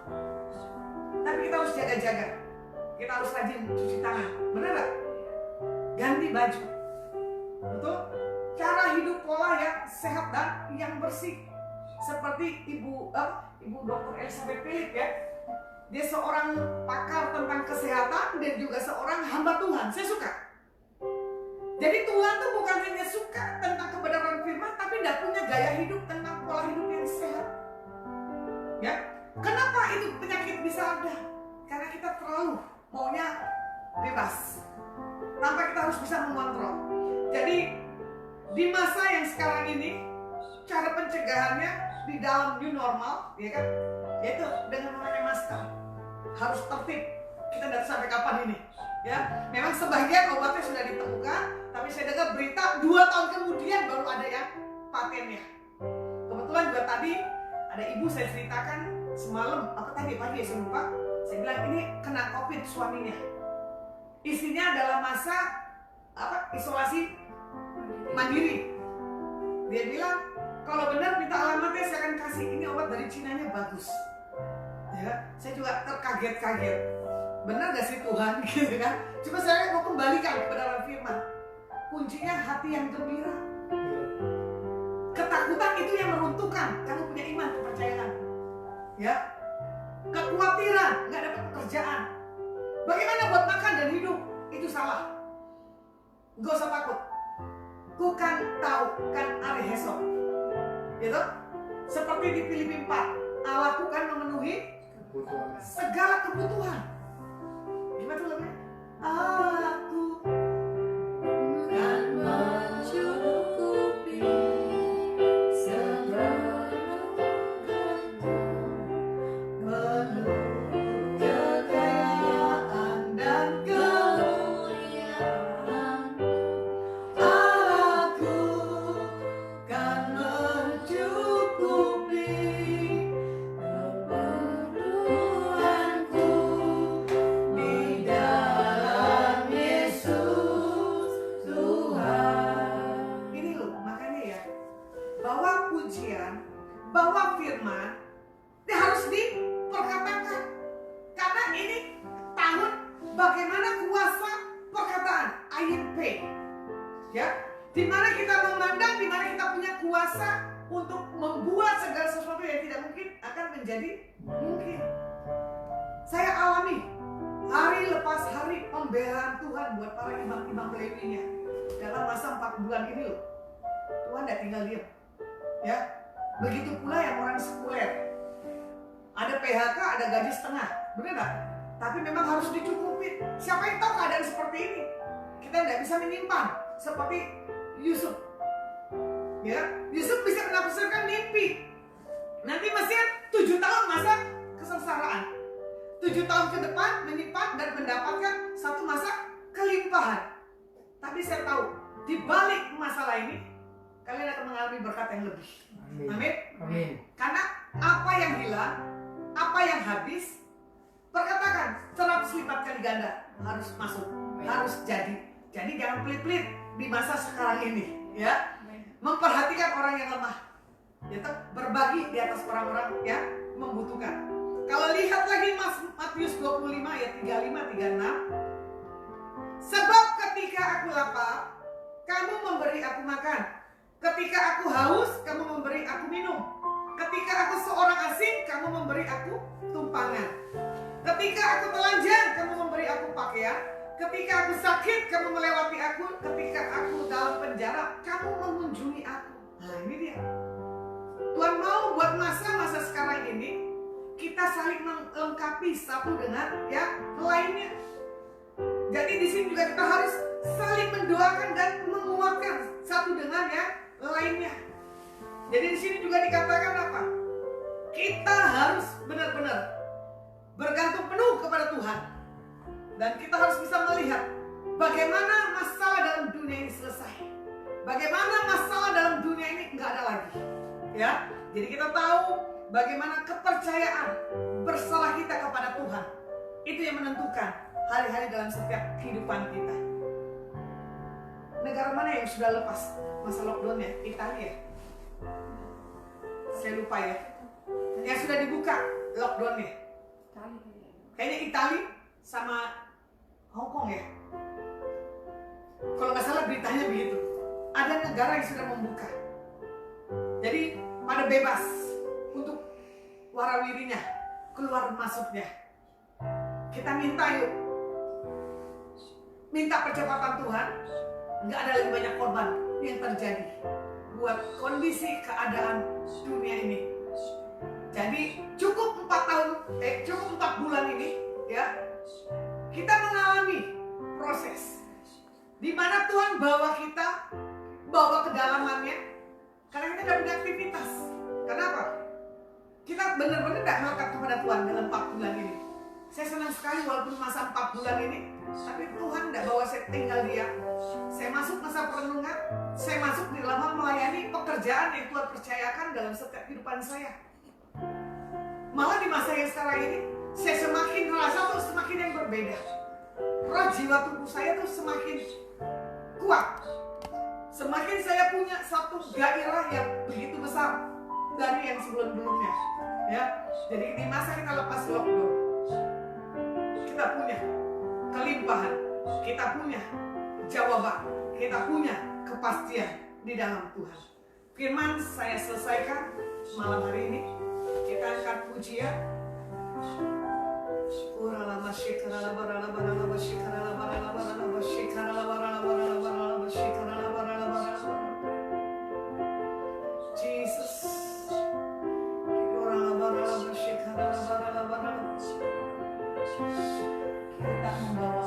Speaker 2: Tapi kita harus jaga-jaga. Kita harus rajin cuci tangan. Benar gak? Ganti baju. Betul? Cara hidup pola yang sehat dan yang bersih. Seperti Ibu Dr. Elizabeth Philip, ya. Dia seorang pakar tentang kesehatan dan juga seorang hamba Tuhan. Saya suka. Jadi Tuhan tuh bukan hanya suka tentang kebenaran firman, tapi tidak punya gaya hidup tentang pola hidup yang sehat. Ya. Kenapa bisa ada karena kita terlalu maunya bebas tanpa kita harus bisa mengontrol. Jadi di masa yang sekarang ini cara pencegahannya di dalam new normal, ya kan, yaitu dengan memakai masker. Harus tertib. Kita tidak sampai kapan ini, ya. Memang sebagian obatnya sudah ditemukan, tapi saya dengar berita 2 tahun kemudian baru ada yang patennya. Kebetulan juga tadi ada ibu saya ceritakan semalam, apa tadi pagi saya lupa. Saya bilang ini kena COVID suaminya. Istrinya dalam masa isolasi mandiri. Dia bilang kalau benar minta alamatnya saya akan kasih, ini obat dari Cinanya bagus. Ya, saya juga terkaget-kaget. Benar gak sih Tuhan gitu kan? Cuma saya mau kembalikan kepada firman. Kuncinya hati yang gembira. Ketakutan itu yang meruntuhkan kamu punya iman, kepercayaan. Ya. Kekhawatiran, nggak dapat pekerjaan. Bagaimana buat makan dan hidup? Itu salah. Gak usah takut. Ku kan tahu kan hari esok. Gitu? Seperti di Filipi 4, Allah kan memenuhi segala kebutuhan. Gimana tuh lagunya? Aku kan mencukupi segala penuh kekayaan dan kemuliaan. Aku kan mencukupi keperluanku di dalam Yesus Tuhan. Ini loh, makanya ya, bawa pujian, bawa firman, dia harus diperkatakan. Karena ini tahun bagaimana kuasa perkataan, IMP. Ya, dimana kita memandang, dimana kita punya kuasa untuk membuat segala sesuatu yang tidak mungkin akan menjadi mungkin. Saya alami hari lepas hari pembelaan Tuhan buat para imam-imam Lewinya dalam masa 4 bulan ini loh. Tuhan tidak tinggal diam. Ya, begitu pula yang orang sekuler. Ada PHK, ada gaji setengah, benar nggak? Tapi memang harus dicukupi. Siapa yang tahu keadaan seperti ini? Kita tidak bisa menyimpan seperti Yusuf. Ya, Yusuf bisa menafsirkan mimpi. Nanti Mesir 7 tahun masa kesengsaraan. 7 tahun ke depan menyimpan dan mendapatkan satu masa kelimpahan. Tapi saya tahu di balik masalah ini kalian akan mengalami berkat yang lebih. Amin. Amin. Karena apa yang hilang, apa yang habis, perkatakan 100 lipat kali ganda harus masuk, harus jadi. Jadi jangan pelit-pelit di masa sekarang ini, ya. Memperhatikan orang yang lemah, ya, berbagi di atas orang-orang yang membutuhkan. Kalau lihat lagi Matius 25 ayat 35-36, sebab ketika aku lapar, kamu memberi aku makan. Ketika aku haus, kamu memberi aku minum. Ketika aku seorang asing, kamu memberi aku tumpangan. Ketika aku telanjang, kamu memberi aku pakaian. Ketika aku sakit, kamu melewati aku. Ketika aku dalam penjara, kamu mengunjungi aku. Nah, ini dia. Tuhan mau buat masa-masa sekarang ini kita saling melengkapi satu dengan yang lainnya. Jadi di sini juga kita harus saling mendoakan dan menguatkan satu dengan yang lainnya. Jadi di sini juga dikatakan apa? Kita harus benar-benar bergantung penuh kepada Tuhan. Dan kita harus bisa melihat bagaimana masalah dalam dunia ini selesai. Bagaimana masalah dalam dunia ini nggak ada lagi. Ya, jadi kita tahu bagaimana kepercayaan bersalah kita kepada Tuhan. Itu yang menentukan hari-hari dalam setiap kehidupan kita. Negara mana yang sudah lepas masa lockdownnya? Italia. Saya lupa ya. Yang sudah dibuka lockdownnya. Kayaknya Italia sama Hong Kong ya. Kalau nggak salah beritanya begitu. Ada negara yang sudah membuka. Jadi pada bebas untuk warawirinya, keluar masuknya. Kita minta yuk. Minta percepatan Tuhan. Nggak ada lagi banyak korban yang terjadi buat kondisi keadaan dunia ini. Jadi cukup 4 bulan ini, ya, kita mengalami proses di mana Tuhan bawa ke dalamannya, karena kita tidak punya aktivitas. Kenapa? Kita benar-benar tidak melekat kepada Tuhan dalam 4 bulan ini. Saya senang sekali walaupun masa 4 bulan ini, tapi Tuhan tidak bawa saya tinggal diam. Saya masuk masa perenungan, saya masuk di dalam melayani pekerjaan yang Tuhan percayakan dalam setiap kehidupan saya. Malah di masa yang sekarang ini, saya semakin merasa tuh semakin yang berbeda. Roh jiwa tubuh saya tuh semakin kuat. Semakin saya punya satu gairah yang begitu besar dari yang sebelum-sebelumnya. Ya, jadi di masa kita lepas lockdown, kita punya kelimpahan, kita punya jawaban, kita punya kepastian di dalam Tuhan. Firman saya selesaikan malam hari ini. Kita angkat pujian. Jesus. Kita membawa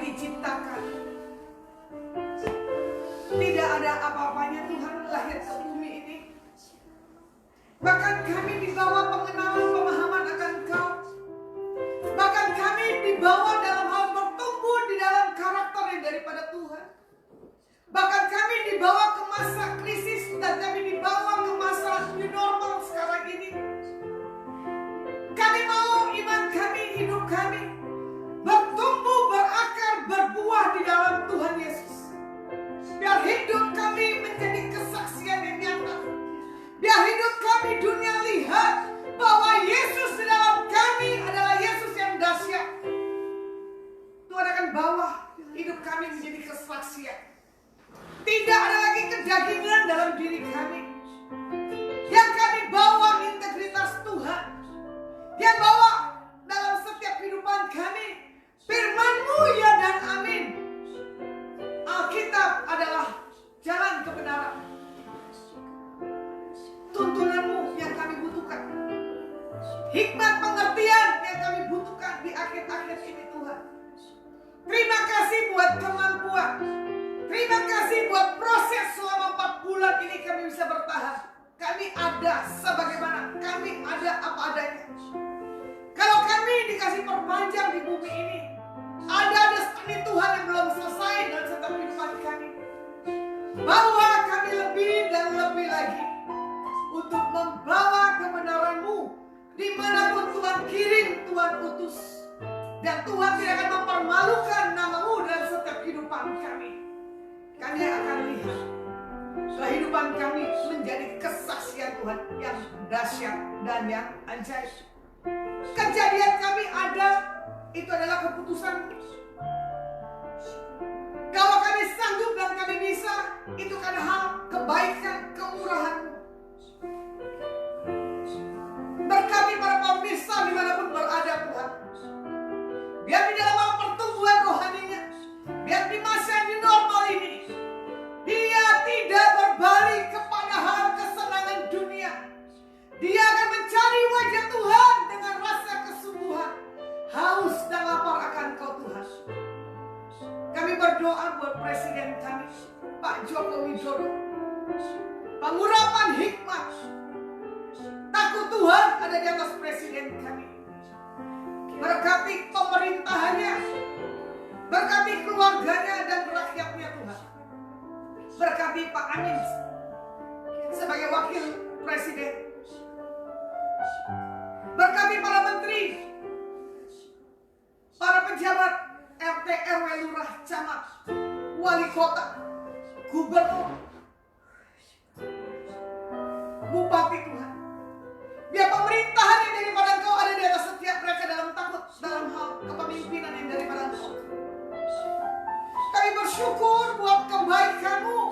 Speaker 2: diciptakan. Tidak ada apa-apanya Tuhan lahir ke bumi ini. Bahkan kami dibawa pengenalan pemahaman akan Engkau. Bahkan kami dibawa dalam hal bertumbuh di dalam karakter yang daripada Tuhan. Bahkan kami dibawa ke masa krisis dan kami dibawa ke masa new normal sekarang ini. Kami mau iman kami, hidup kami bertumbuh, berakar, berbuah di dalam Tuhan Yesus. Biar hidup kami menjadi kesaksian yang nyata. Biar hidup kami dunia lihat bahwa Yesus di dalam kami adalah Yesus yang dahsyat. Tuhan akan bawa hidup kami menjadi kesaksian. Tidak ada lagi kedagingan dalam diri kami. Yang kami bawa integritas Tuhan. Yang bawa dalam setiap kehidupan kami firman-Mu ya dan amin. Alkitab adalah jalan kebenaran. Tuntunan-Mu yang kami butuhkan. Hikmat pengertian yang kami butuhkan di akhir-akhir ini Tuhan. Terima kasih buat kemampuan. Terima kasih buat proses selama 4 bulan ini kami bisa bertahan. Kami ada sebagaimana, kami ada apa adanya. Kalau kami dikasih perpanjang di bumi ini, ada destiny Tuhan yang belum selesai dalam setiap kehidupan kami. Bawa kami lebih dan lebih lagi untuk membawa kebenaran-Mu dimanapun Tuhan kirim, Tuhan utus. Dan Tuhan tidak akan mempermalukan nama-Mu dalam setiap kehidupan kami. Kami akan lihat kehidupan kami menjadi kesaksian Tuhan yang dahsyat dan yang ajaib. Kejadian kami ada, itu adalah keputusan. Kalau kami sanggup dan kami bisa, itu karena hal kebaikan, kemurahan-Mu. Berkati para pemirsa dimanapun berada Tuhan. Biar di dalam hal pertumbuhan rohaninya, biar di masa yang normal ini, dia tidak berbalik kepada hal kesenangan dunia. Dia akan mencari wajah Tuhan dengan rasa kesungguhan, haus dan lapar akan Kau Tuhan. Kami berdoa buat Presiden kami, Pak Joko Widodo. Pengurapan hikmat, takut Tuhan ada di atas Presiden kami. Berkati pemerintahannya, berkati keluarganya dan rakyatnya Tuhan. Berkati Pak Amin sebagai wakil presiden. Berkati para menteri, para pejabat RT, RW, lurah, camat, wali kota, gubernur, bupati Tuhan. Biar pemerintahan yang daripada Engkau ada di atas setiap mereka dalam takut, dalam hal kepemimpinan yang daripada Engkau. Kami bersyukur buat kebaikan-Mu.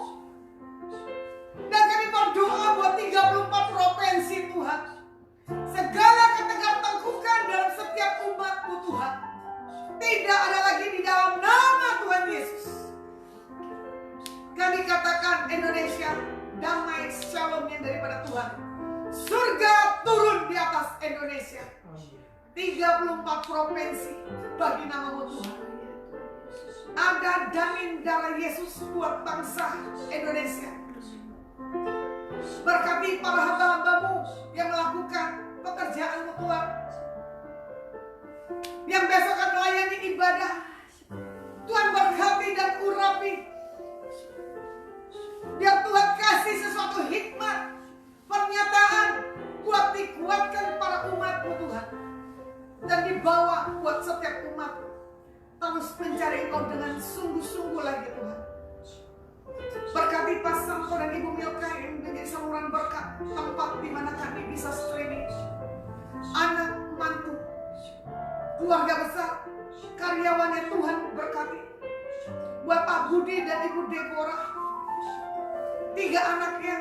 Speaker 2: Dan kami berdoa buat 34 provinsi Tuhan. Segala ketegak-tengkukan dalam setiap umat-Mu Tuhan. Tidak ada lagi di dalam nama Tuhan Yesus. Kami katakan Indonesia damai, shalom yang daripada Tuhan. Surga turun di atas Indonesia. 34 provinsi bagi nama-Mu Tuhan. Ada damin darah Yesus buat bangsa Indonesia. Berkati para hamba-hamba-Mu yang melakukan pekerjaan-Mu Tuhan, yang besok akan melayani ibadah. Tuhan berkati dan urapi. Biar Tuhan kasih sesuatu hikmat, pernyataan buat dikuatkan para umat-Mu Tuhan. Dan dibawa buat setiap umat terus mencari Engkau dengan sungguh-sungguh lagi Tuhan. Berkati Pak Sampo dan Ibu Milka yang menjadi saluran berkat, tempat di mana kami bisa streaming. Anak, mantu, keluarga besar, karyawannya Tuhan berkati. Buat Pak Budi dan Ibu Deborah, 3 anaknya,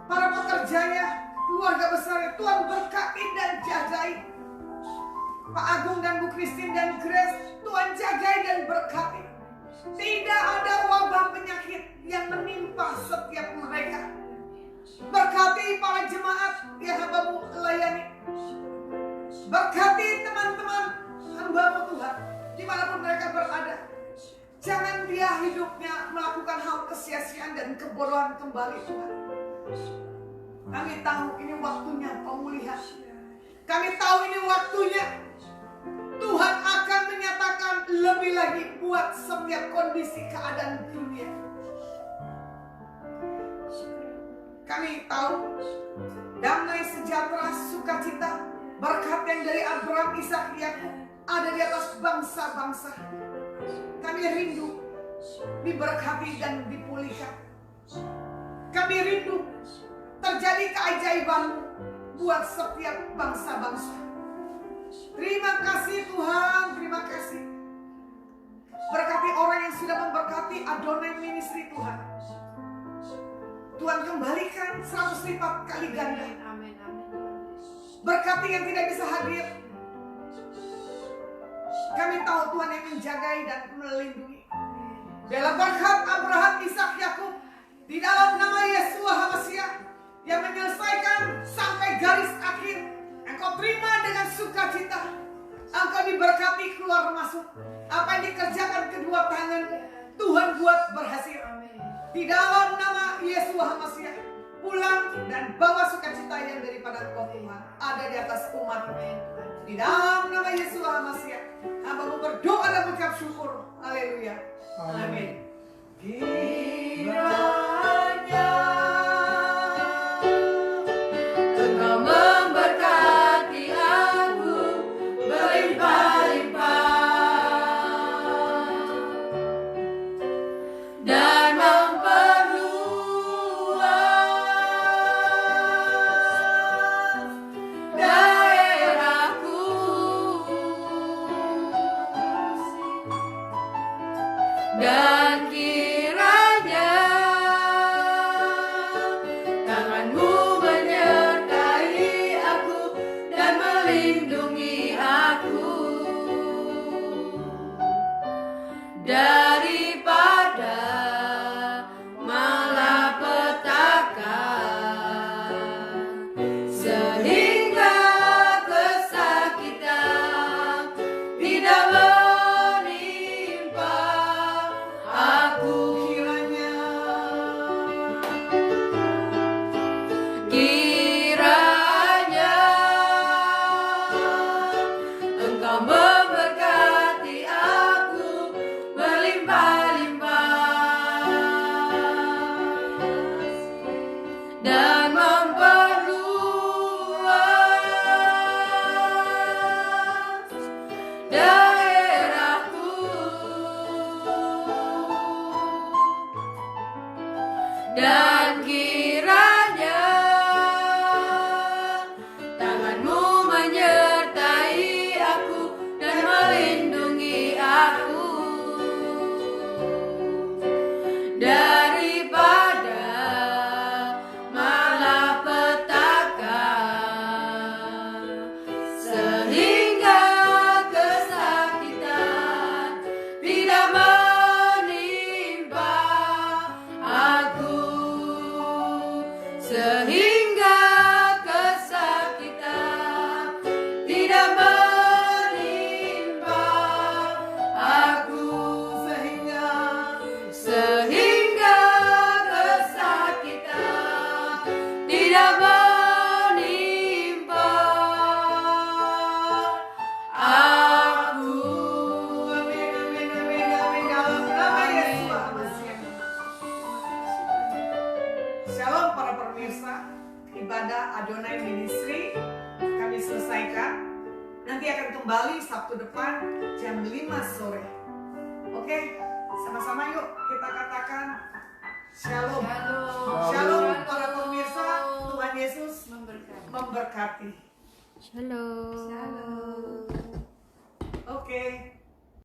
Speaker 2: para pekerjanya, keluarga besarnya, Tuhan berkati dan jagai. Pak Agung dan Bu Christine dan Grace, Tuhan jagai dan berkati. Tidak ada wabah penyakit yang menimpa setiap mereka. Berkati para jemaat yang hamba-Mu layani. Berkati teman-teman hamba-Mu Tuhan dimanapun mereka berada. Jangan dia hidupnya melakukan hal kesia-siaan dan kebodohan kembali, Tuhan. Kami tahu ini waktunya pemulihan. Kami tahu ini waktunya Tuhan akan menyatakan lebih lagi buat setiap kondisi keadaan dunia. Kami tahu damai, sejahtera, sukacita, berkat yang dari Abraham, Ishak, Yakub ada di atas bangsa-bangsa. Kami rindu diberkati dan dipulihkan. Kami rindu terjadi keajaiban-Mu buat setiap bangsa-bangsa. Terima kasih Tuhan, terima kasih. Berkati orang yang sudah memberkati Adonai Ministry Tuhan. Tuhan kembalikan 100 lipat kali ganda. Berkati yang tidak bisa hadir. Kami tahu Tuhan yang menjagai dan melindungi. Biarlah berkat Abraham, Ishak, Yakub di dalam nama Yesus HaMasiah yang menyelesaikan sampai garis akhir. Engkau terima dengan sukacita. Engkau diberkati keluar masuk. Apa yang dikerjakan kedua tangan Tuhan buat berhasil. Di dalam nama Yesus HaMasiah, pulang dan bawa sukacita yang daripada Engkau Tuhan ada di atas umat. Di dalam nama Yesus HaMasiah, hamba-Mu berdoa dan mengucap syukur. Haleluya. Amin. Kiranya
Speaker 1: Engkau memberkati aku berlimpah-limpah dan memperluas daerahku, dan kiranya tangan-Mu menyertai aku dan melindungi aku daripada malapetaka, sehingga kesakitan tidak menimpa aku. Kiranya Engkau memberkati aku berlimpah-limpah dan memperluas daerahku, dan kiranya tangan-Mu menyertai aku dan melindungi aku daripada malapetaka, sehingga kesakitan tidak menimpa aku, sehingga kesakitan tidak menimpa aku, sehingga kesakitan tidak menimpa aku.
Speaker 2: Amin, amin, amin, amin. Dalam nama Yesus HaMasiah. Shalom para pemirsa, ibadah Adonai Ministry kami selesaikan. Nanti akan kembali Sabtu depan jam 5 sore. Oke, sama-sama yuk kita katakan Shalom. Shalom para pemirsa, Tuhan Yesus memberkati.
Speaker 1: Shalom.
Speaker 2: Oke.